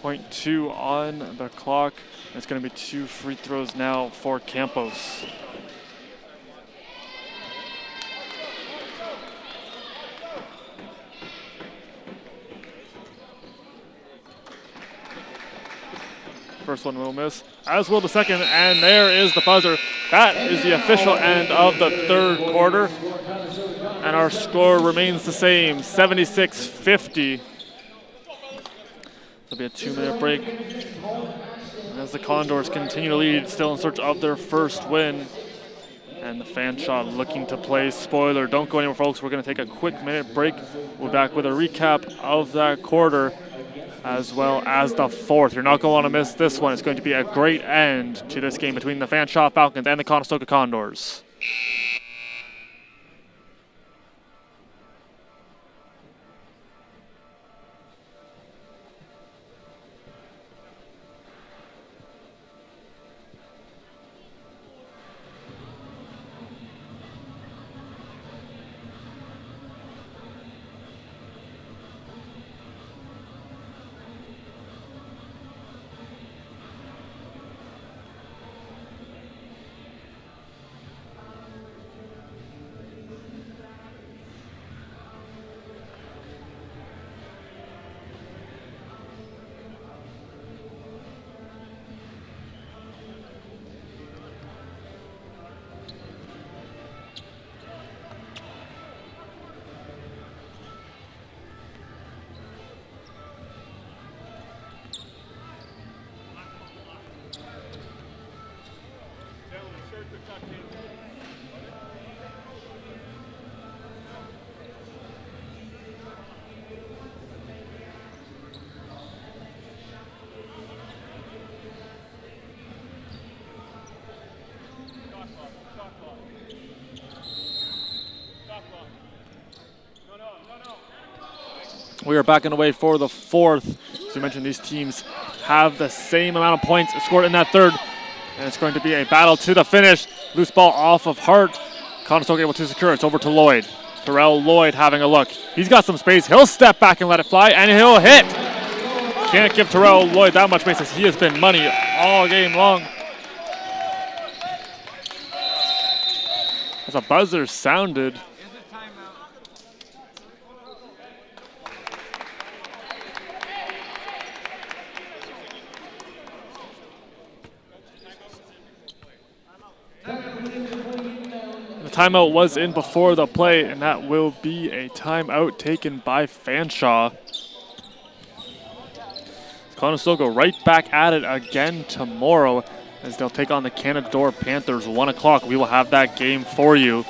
Speaker 3: 0.2 on the clock. It's going to be 2 free throws now for Campos. First one will miss, as will the second, and there is the buzzer. That is the official end of the 3rd quarter. And our score remains the same, 76-50. There'll be a 2-minute break as the Condors continue to lead, still in search of their first win. And the Fanshawe looking to play spoiler. Don't go anywhere, folks. We're going to take a quick minute break. We'll be back with a recap of that quarter as well as the 4th. You're not going to want to miss this one. It's going to be a great end to this game between the Fanshawe Falcons and the Conestoga Condors. We are back underway for the 4th. As we mentioned, these teams have the same amount of points scored in that 3rd. And it's going to be a battle to the finish. Loose ball off of Hart. Conestoga able to secure. It's over to Lloyd. Terrell Lloyd having a look. He's got some space. He'll step back and let it fly, and he'll hit. Can't give Terrell Lloyd that much space as he has been money all game long. As a buzzer sounded. Timeout was in before the play, and that will be a timeout taken by Fanshawe. Conestoga right back at it again tomorrow as they'll take on the Canadore Panthers. 1 o'clock. We will have that game for you.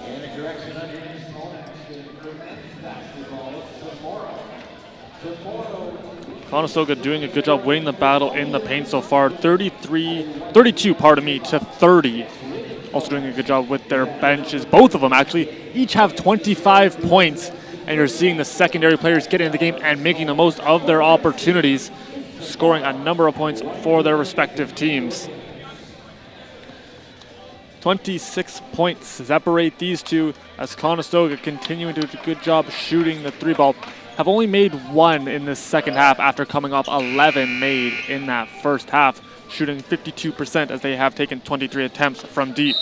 Speaker 2: And a correction on your small action for men's basketball tomorrow.
Speaker 3: Conestoga doing a good job winning the battle in the paint so far. 32 to 30. Also doing a good job with their benches. Both of them actually each have 25 points. And you're seeing the secondary players get into the game and making the most of their opportunities, scoring a number of points for their respective teams. 26 points separate these two as Conestoga continuing to do a good job shooting the 3-ball. Have only made 1 in this second half after coming off 11 made in that first half, shooting 52% as they have taken 23 attempts from deep.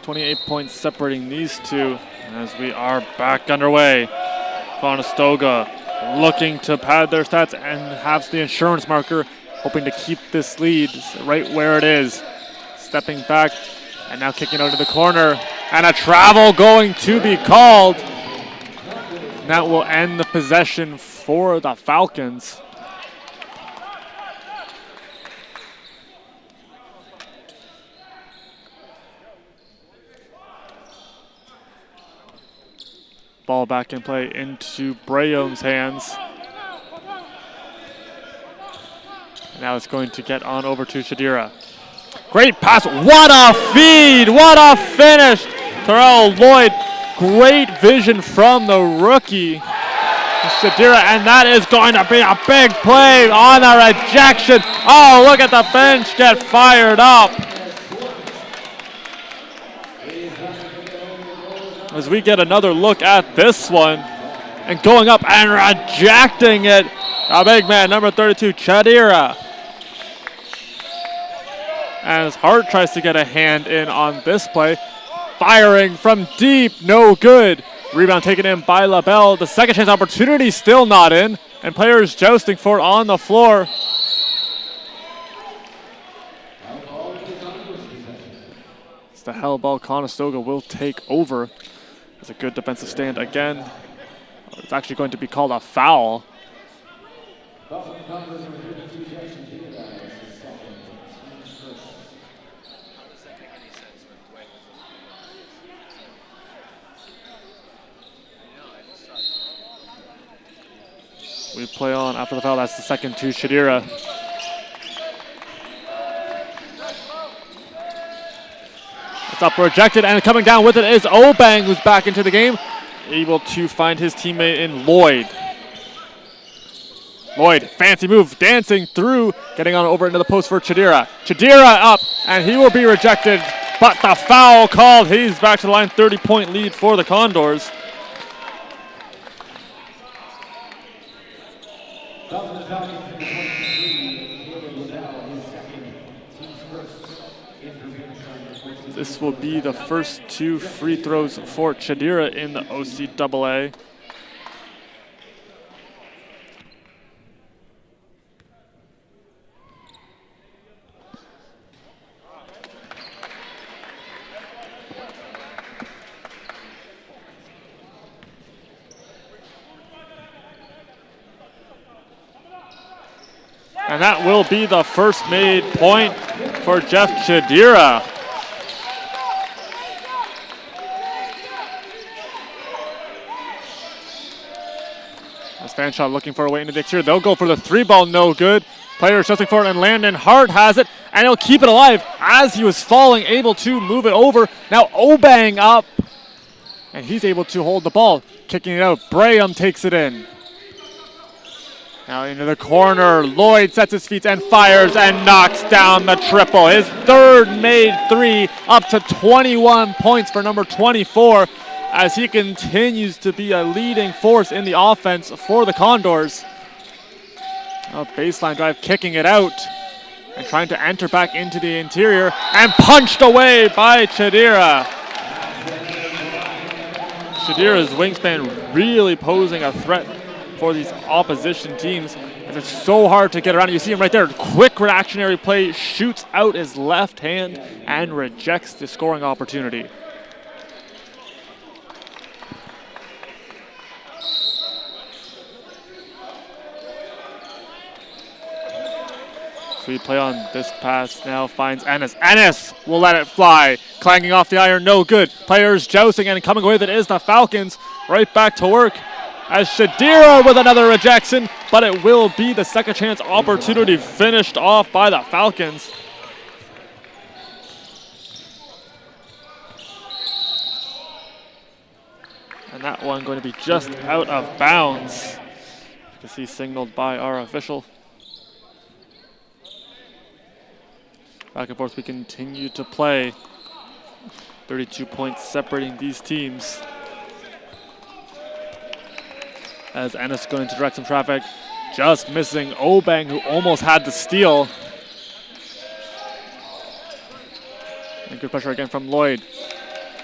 Speaker 3: .28 points separating these two as we are back underway. Conestoga looking to pad their stats and have the insurance marker, hoping to keep this lead right where it is. Stepping back and now kicking out to the corner, and a travel going to be called. That will end the possession for the Falcons. Ball back in play into Braham's hands. Now it's going to get on over to Shadira. Great pass. What a feed. What a finish. Terrell Lloyd. Great vision from the rookie. Shadira, and that is going to be a big play on a rejection. Oh, look at the bench get fired up. As we get another look at this one, and going up and rejecting it, a big man, number 32, Chadira. As Hart tries to get a hand in on this play, firing from deep, no good. Rebound taken in by LaBelle. The second chance opportunity still not in, and players jousting for it on the floor. It's the hell ball. Conestoga will take over. It's a good defensive stand again. It's actually going to be called a foul. We play on after the foul. That's the second to Shadira. It's up, rejected, and coming down with it is Obang, who's back into the game, able to find his teammate in Lloyd. Lloyd, fancy move, dancing through, getting on over into the post for Chadira. Chadira up, and he will be rejected, but the foul called. He's back to the line, 30-point lead for the Condors. This will be the first 2 free throws for Chadira in the OCAA. And that will be the first made point for Jeff Chadira. Fanshawe looking for a way into the exterior. They'll go for the 3-ball, no good. Player adjusting for it, and Landon Hart has it, and he'll keep it alive as he was falling, able to move it over. Now Obang up, and he's able to hold the ball, kicking it out. Braham takes it in. Now into the corner, Lloyd sets his feet and fires and knocks down the triple. His third made 3, up to 21 points for number 24. As he continues to be a leading force in the offense for the Condors. A baseline drive, kicking it out and trying to enter back into the interior, and punched away by Chadira. Shadira's wingspan really posing a threat for these opposition teams, as it's so hard to get around. You see him right there. Quick reactionary play, shoots out his left hand and rejects the scoring opportunity. Sweet play on this pass now finds Ennis. Ennis will let it fly. Clanging off the iron, no good. Players jousting and coming away with it is the Falcons. Right back to work as Shadira with another rejection, but it will be the second chance opportunity finished off by the Falcons. And that one going to be just out of bounds. You can see signaled by our official. Back and forth we continue to play. 32 points separating these teams. As Ennis going to direct some traffic, just missing Obeng, who almost had the steal. And good pressure again from Lloyd.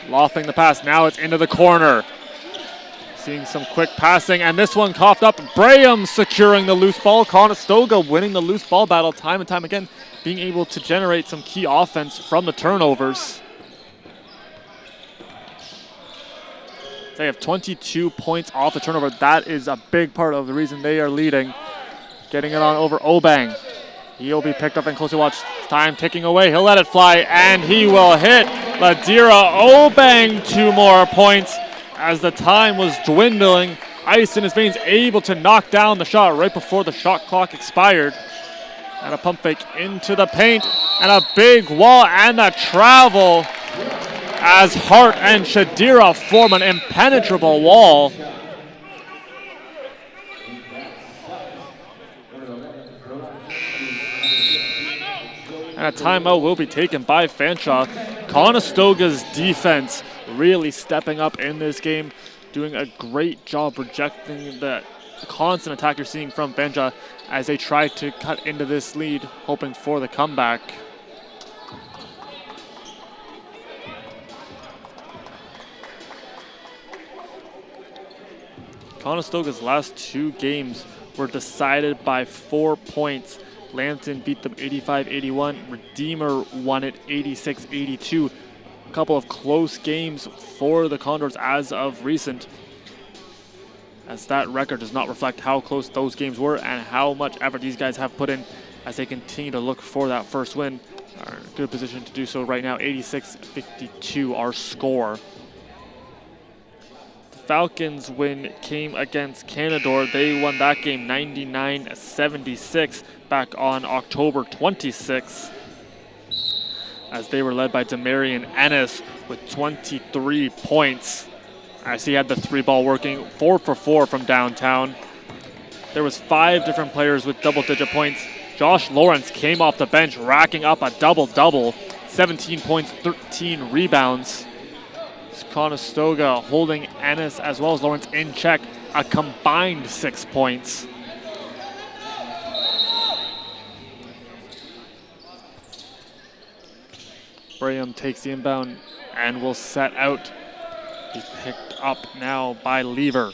Speaker 3: Lofting the pass, now it's into the corner. Seeing some quick passing, and this one coughed up. Braham securing the loose ball. Conestoga winning the loose ball battle time and time again, being able to generate some key offense from the turnovers. They have 22 points off the turnover. That is a big part of the reason they are leading. Getting it on over Obeng. He'll be picked up and closely watched. Time ticking away. He'll let it fly, and he will hit Ladira Obeng 2 more points as the time was dwindling. Ice in his veins, able to knock down the shot right before the shot clock expired. And a pump fake into the paint, and a big wall, and a travel as Hart and Shadira form an impenetrable wall. And a timeout will be taken by Fanshawe. Conestoga's defense really stepping up in this game, doing a great job rejecting the constant attack you're seeing from Fanshawe as they try to cut into this lead, hoping for the comeback. Conestoga's last 2 games were decided by 4 points. Lambton beat them 85-81. Redeemer won it 86-82. A couple of close games for the Condors as of recent, as that record does not reflect how close those games were and how much effort these guys have put in as they continue to look for that first win. Are in a good position to do so right now. 86-52 our score. Falcons win came against Canador. They won that game 99-76 back on October 26th, as they were led by Demarion Ennis with 23 points, as he had the 3-ball working, 4 for 4 from downtown. There was 5 different players with double-digit points. Josh Lawrence came off the bench, racking up a double-double, 17 points, 13 rebounds. Conestoga holding Ennis as well as Lawrence in check, a combined 6 points. Braham takes the inbound and will set out. He's picked up now by Lever.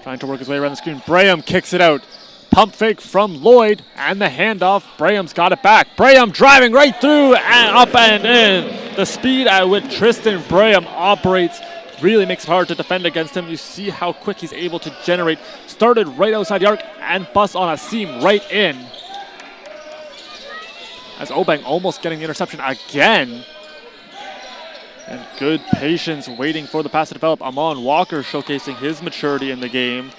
Speaker 3: Trying to work his way around the screen. Braham kicks it out. Pump fake from Lloyd, and the handoff. Braham's got it back. Braham driving right through and up and in. The speed at which Tristan Braham operates really makes it hard to defend against him. You see how quick he's able to generate. Started right outside the arc and bust on a seam right in. As Obeng almost getting the interception again. And good patience waiting for the pass to develop. Amon Walker showcasing his maturity in the game,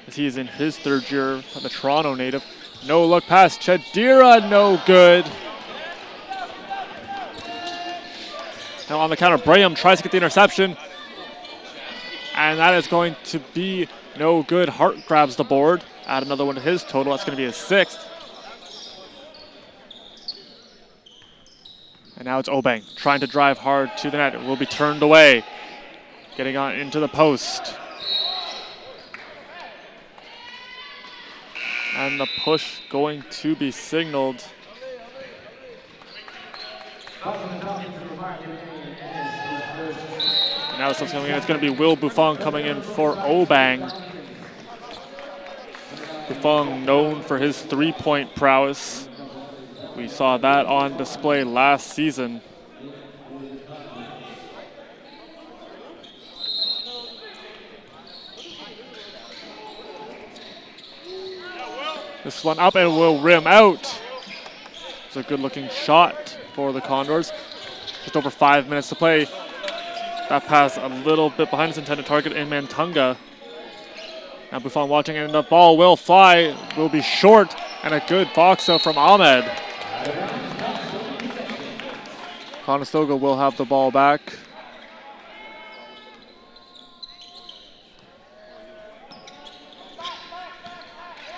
Speaker 3: as he is in his 3rd year, the Toronto native. No look pass, Shadira, no good. Now on the counter, Braham tries to get the interception, and that is going to be no good. Hart grabs the board, add another one to his total. That's going to be his 6th. And now it's Obeng trying to drive hard to the net. It will be turned away, getting on into the post. And the push going to be signaled. And now something coming in. It's going to be Will Buffon coming in for Obang. Buffon known for his three-point prowess. We saw that on display last season. This one up and will rim out. It's a good-looking shot for the Condors. Just over 5 minutes to play. That pass a little bit behind its intended target in Mantunga. Now Buffon watching, and the ball will fly, will be short, and a good box out from Ahmed. Conestoga will have the ball back.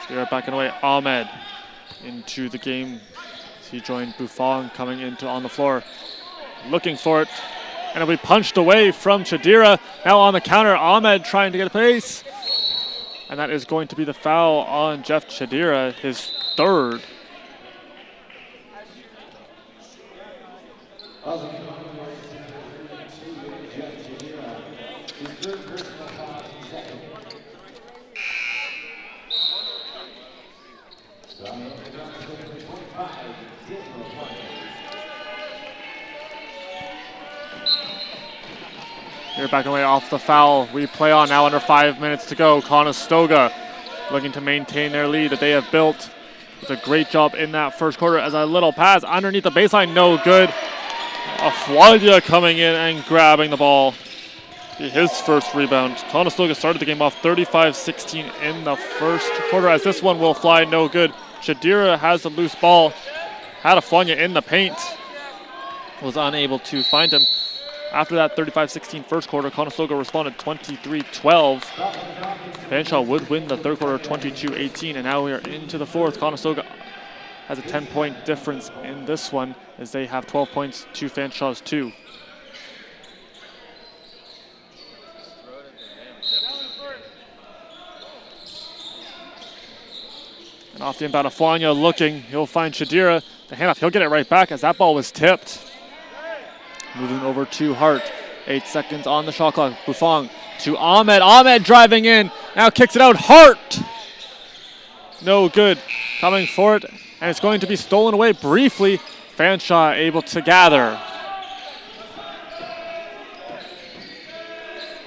Speaker 3: So they're backing away Ahmed into the game. He joined Buffon coming into on the floor, looking for it, and it'll be punched away from Chadira. Now on the counter, Ahmed trying to get a pace, and that is going to be the foul on Jeff Chadira, his third. Here back away off the foul. We play on now under 5 minutes to go. Conestoga looking to maintain their lead that they have built. It's a great job in that first quarter as a little pass underneath the baseline, no good. Afwalia coming in and grabbing the ball. His first rebound. Conestoga started the game off 35-16 in the first quarter as this one will fly, no good. Chadira has the loose ball. Had Afwalia in the paint. Was unable to find him. After that 35-16 first quarter, Conestoga responded 23-12. Fanshawe would win the third quarter 22-18, and now we are into the fourth. Conestoga has a 10-point difference in this one as they have 12 points to Fanshawe's 2. And off the inbound, Afwalia looking. He'll find Chadira. The handoff, he'll get it right back as that ball was tipped. Moving over to Hart. 8 seconds on the shot clock. Buffon to Ahmed. Ahmed driving in. Now kicks it out. Hart. No good. Coming for it. And it's going to be stolen away briefly. Fanshawe able to gather.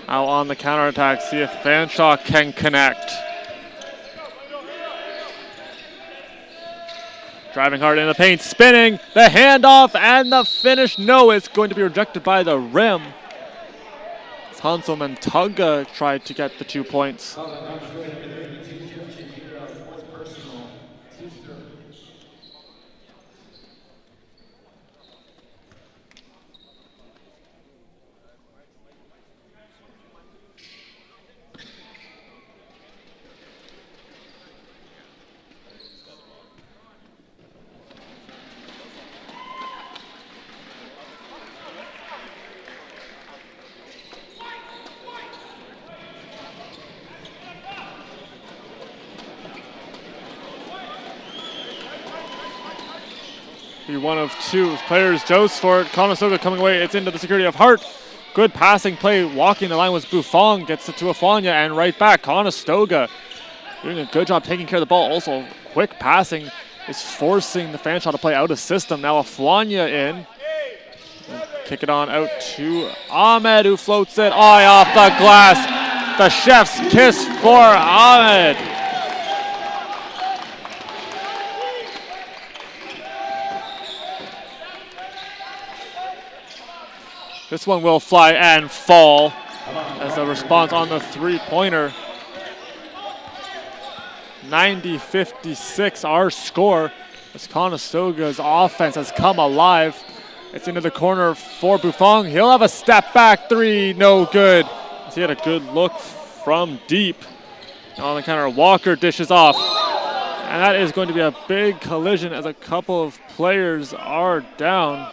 Speaker 3: Now on the counterattack. See if Fanshawe can connect. Driving hard in the paint, spinning, the handoff and the finish. No, it's going to be rejected by the rim. Hansel Mantunga tried to get the 2 points. Be one of two players joust for it. Conestoga coming away. It's into the security of Hart. Good passing play. Walking the line was Buffon. Gets it to Afwalia and right back. Conestoga doing a good job taking care of the ball. Also, quick passing is forcing the Fanshawe to play out of system. Now Afwalia in. Kick it on out to Ahmed, who floats it eye off the glass. The chef's kiss for Ahmed. This one will fly and fall as a response on the three-pointer. 90-56 our score as Conestoga's offense has come alive. It's into the corner for Buffon. He'll have a step back three, no good. He had a good look from deep. On the counter, Walker dishes off. And that is going to be a big collision as a couple of players are down.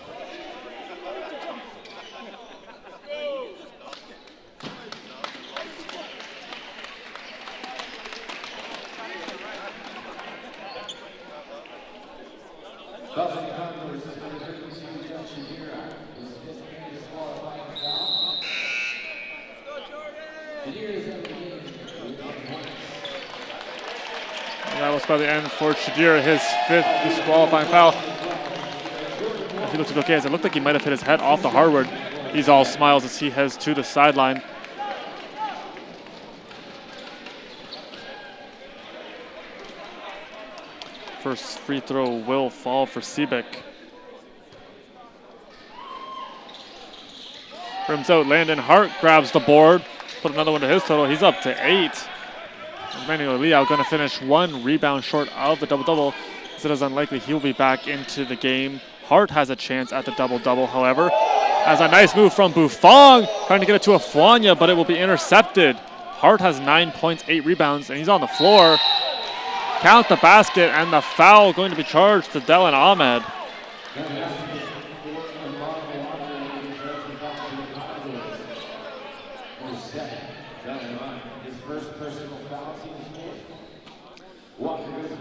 Speaker 3: And that was by the end for Shadira, his 5th disqualifying foul. He looks okay, as it looked like he might have hit his head off the hardwood. He's all smiles as he heads to the sideline. First free throw will fall for Seebeck. Rims out, Landon Hart grabs the board, put another one to his total. He's up to 8. Emmanuel Leao going to finish 1 rebound short of the double-double. It is unlikely he'll be back into the game. Hart has a chance at the double-double, however. As a nice move from Buffon, trying to get it to Afwanya, but it will be intercepted. Hart has 9 points, 8 rebounds, and he's on the floor. Count the basket, and the foul going to be charged to Dylan Ahmed.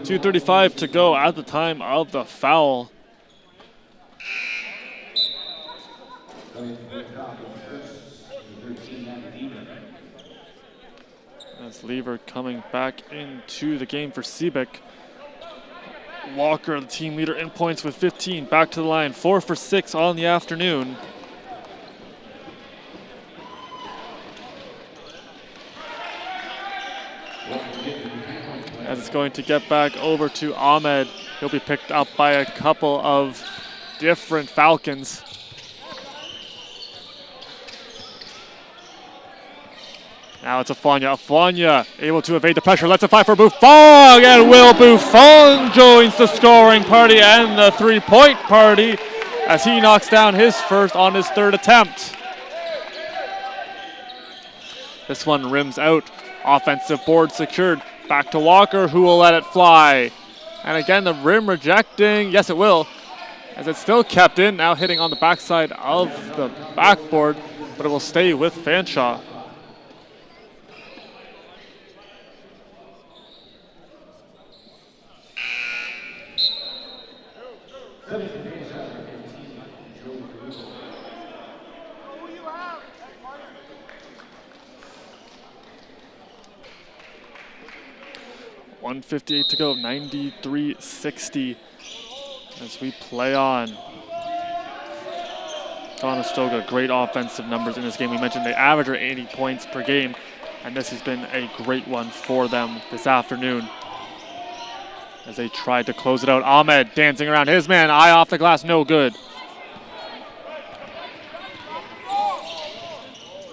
Speaker 3: .235 to go at the time of the foul. As Lever coming back into the game for Seebeck. Walker, the team leader in points with 15, back to the line, 4 for 6 on the afternoon. As it's going to get back over to Ahmed. He'll be picked up by a couple of different Falcons. Now it's Afwanya. Afwanya able to evade the pressure. Lets it fly for Buffon. And Will Buffon joins the scoring party and the three-point party as he knocks down his first on his 3rd attempt. This one rims out. Offensive board secured. Back to Walker, who will let it fly. And again, the rim rejecting. Yes, it will. As it's still kept in, now hitting on the backside of the backboard, but it will stay with Fanshawe. .158 to go, 93-60 as we play on. Conestoga, great offensive numbers in this game. We mentioned they average 80 points per game, and this has been a great one for them this afternoon. As they tried to close it out, Ahmed dancing around his man, eye off the glass, no good.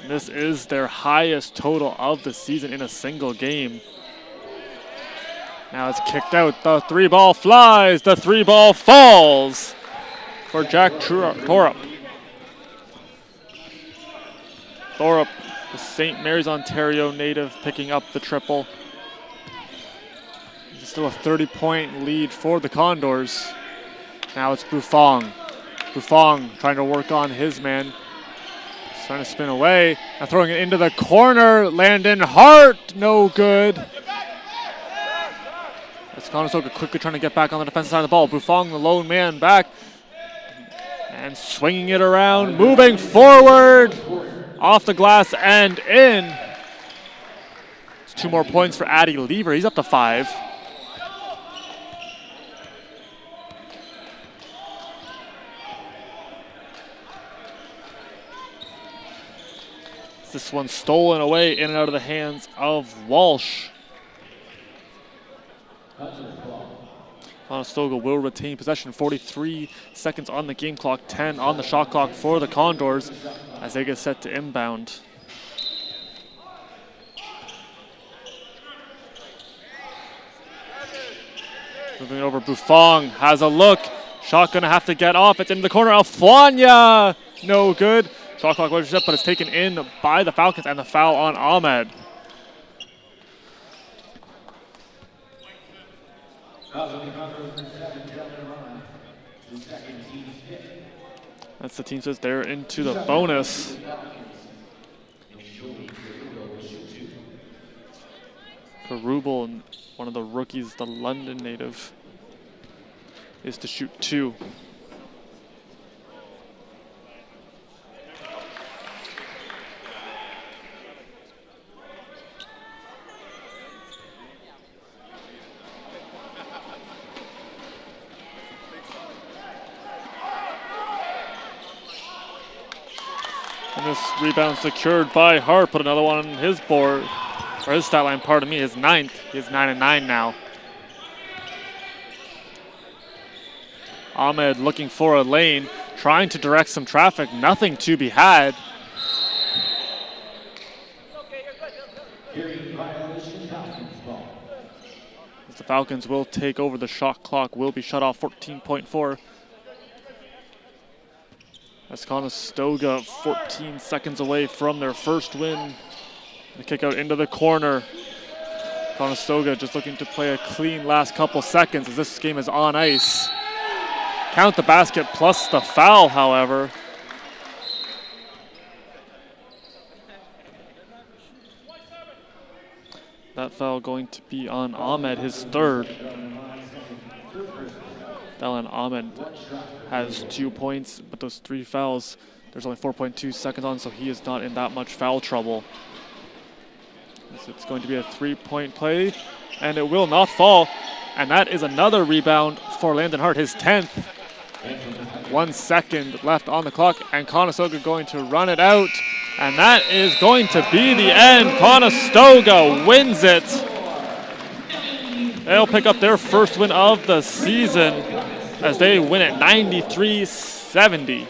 Speaker 3: This is their highest total of the season in a single game. Now it's kicked out. The 3-ball flies. The 3-ball falls for Jack Thorup. Thorup, the St. Mary's, Ontario native, picking up the triple. It's still a 30-point lead for the Condors. Now it's Buffon. Buffon trying to work on his man. He's trying to spin away. Now throwing it into the corner. Landon Hart, no good. It's Conestoga quickly trying to get back on the defensive side of the ball. Buffon, the lone man, back. And swinging it around, moving forward. Off the glass and in. It's 2 more points for Addy Lever. He's up to 5. This one stolen away in and out of the hands of Walsh. Conestoga will retain possession. 43 seconds on the game clock, 10 on the shot clock for the Condors as they get set to inbound. Moving it over, Buffon has a look. Shot gonna have to get off. It's in the corner. Afwanya, no good. Shot clock was up, but it's taken in by the Falcons and the foul on Ahmed. That's the team says they're into the bonus. Karubel, one of the rookies, the London native, is to shoot 2. And this rebound secured by Hart. Put another one on his board, or his stat line, pardon me, his 9th. He's 9-9 now. Ahmed looking for a lane, trying to direct some traffic, nothing to be had. As the Falcons will take over, the shot clock will be shut off, 14.4. As Conestoga 14 seconds away from their first win. The kick out into the corner. Conestoga just looking to play a clean last couple seconds as this game is on ice. Count the basket plus the foul, however. That foul going to be on Ahmed, his 3rd. Dallin Ahmed has 2 points, but those 3 fouls, there's only 4.2 seconds on, so he is not in that much foul trouble. It's going to be a 3-point play, and it will not fall. And that is another rebound for Landon Hart, his 10th. 1 second left on the clock, and Conestoga going to run it out. And that is going to be the end. Conestoga wins it. They'll pick up their first win of the season as they win it 93-70.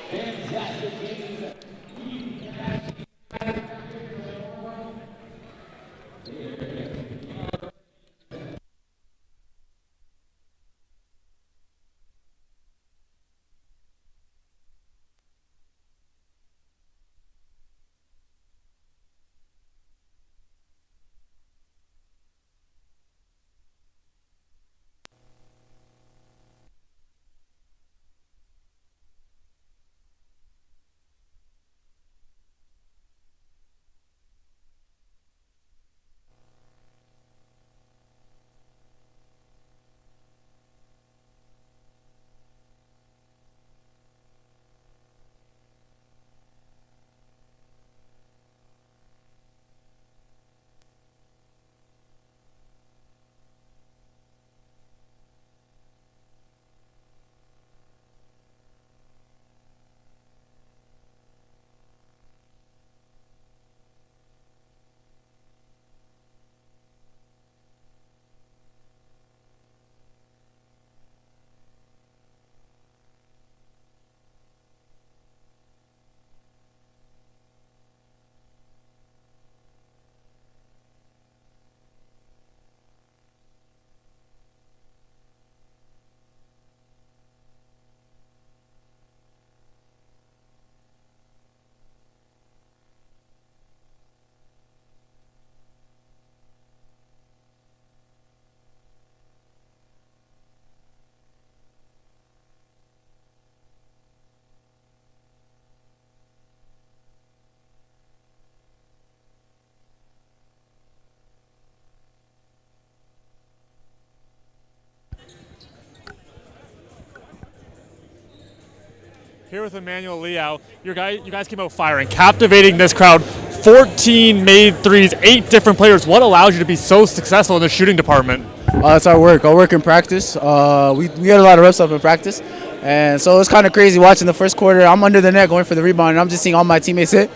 Speaker 3: Here with Emmanuel Liao, you guys came out firing, captivating this crowd. 14 made threes, 8 different players. What allows you to be so successful in the shooting department?
Speaker 5: It's our work in practice. We get a lot of reps up in practice. And so it's kind of crazy watching the first quarter. I'm under the net going for the rebound, and I'm just seeing all my teammates hit.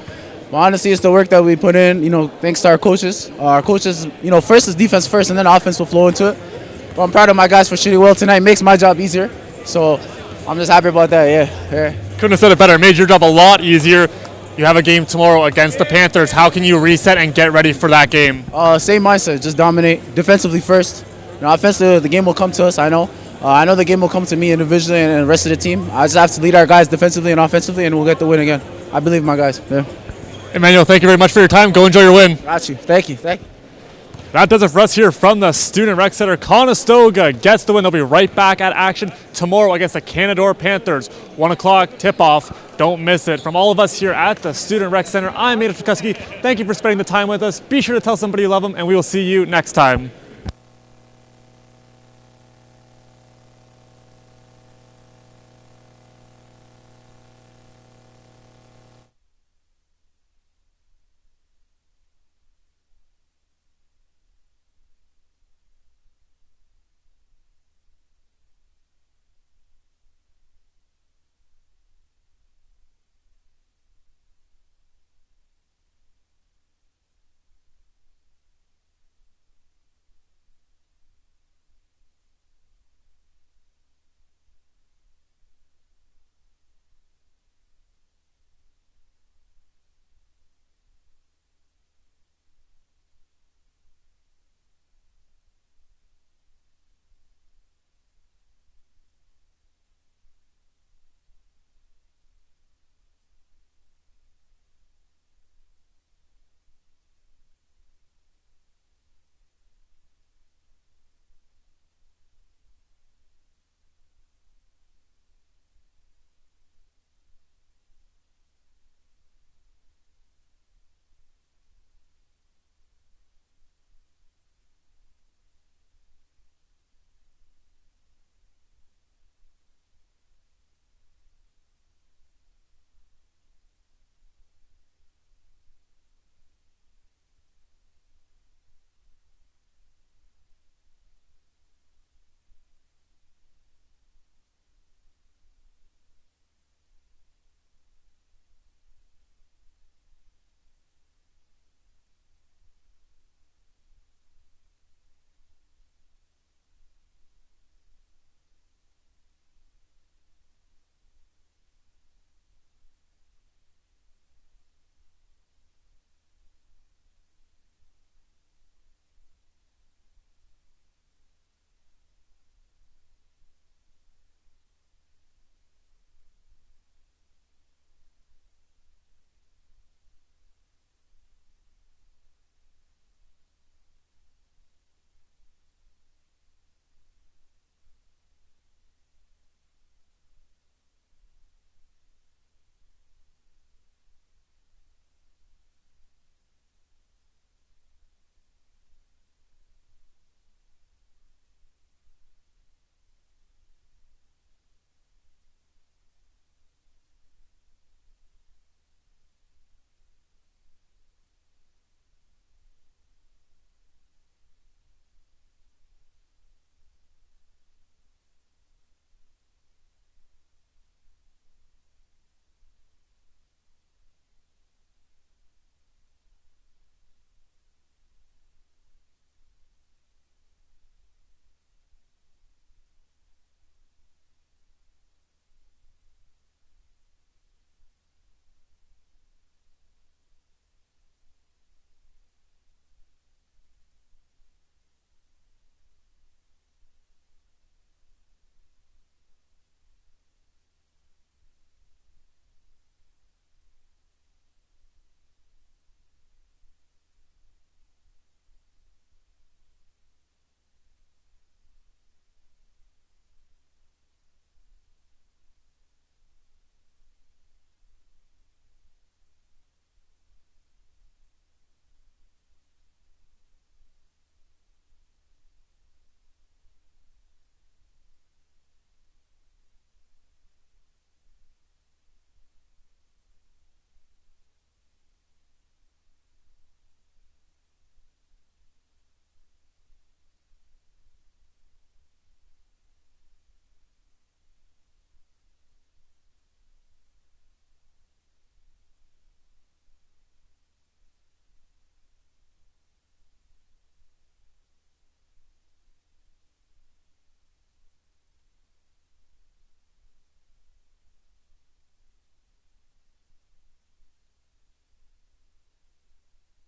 Speaker 5: But honestly, it's the work that we put in, thanks to our coaches. Our coaches, first is defense first, and then offense will flow into it. But I'm proud of my guys for shooting well tonight. It makes my job easier. So I'm just happy about that, yeah.
Speaker 3: Couldn't have said it better. It made your job a lot easier. You have a game tomorrow against the Panthers. How can you reset and get ready for that game?
Speaker 5: Same mindset, just dominate. Defensively first. Offensively, the game will come to us, I know. I know the game will come to me individually and the rest of the team. I just have to lead our guys defensively and offensively, and we'll get the win again. I believe in my guys. Yeah.
Speaker 3: Emmanuel, thank you very much for your time. Go enjoy your win.
Speaker 5: Got you. Thank you.
Speaker 3: That does it for us here from the Student Rec Center. Conestoga gets the win. They'll be right back at action tomorrow against the Condors Panthers. 1 o'clock tip-off. Don't miss it. From all of us here at the Student Rec Center, I'm Ada Trikuski. Thank you for spending the time with us. Be sure to tell somebody you love them, and we will see you next time.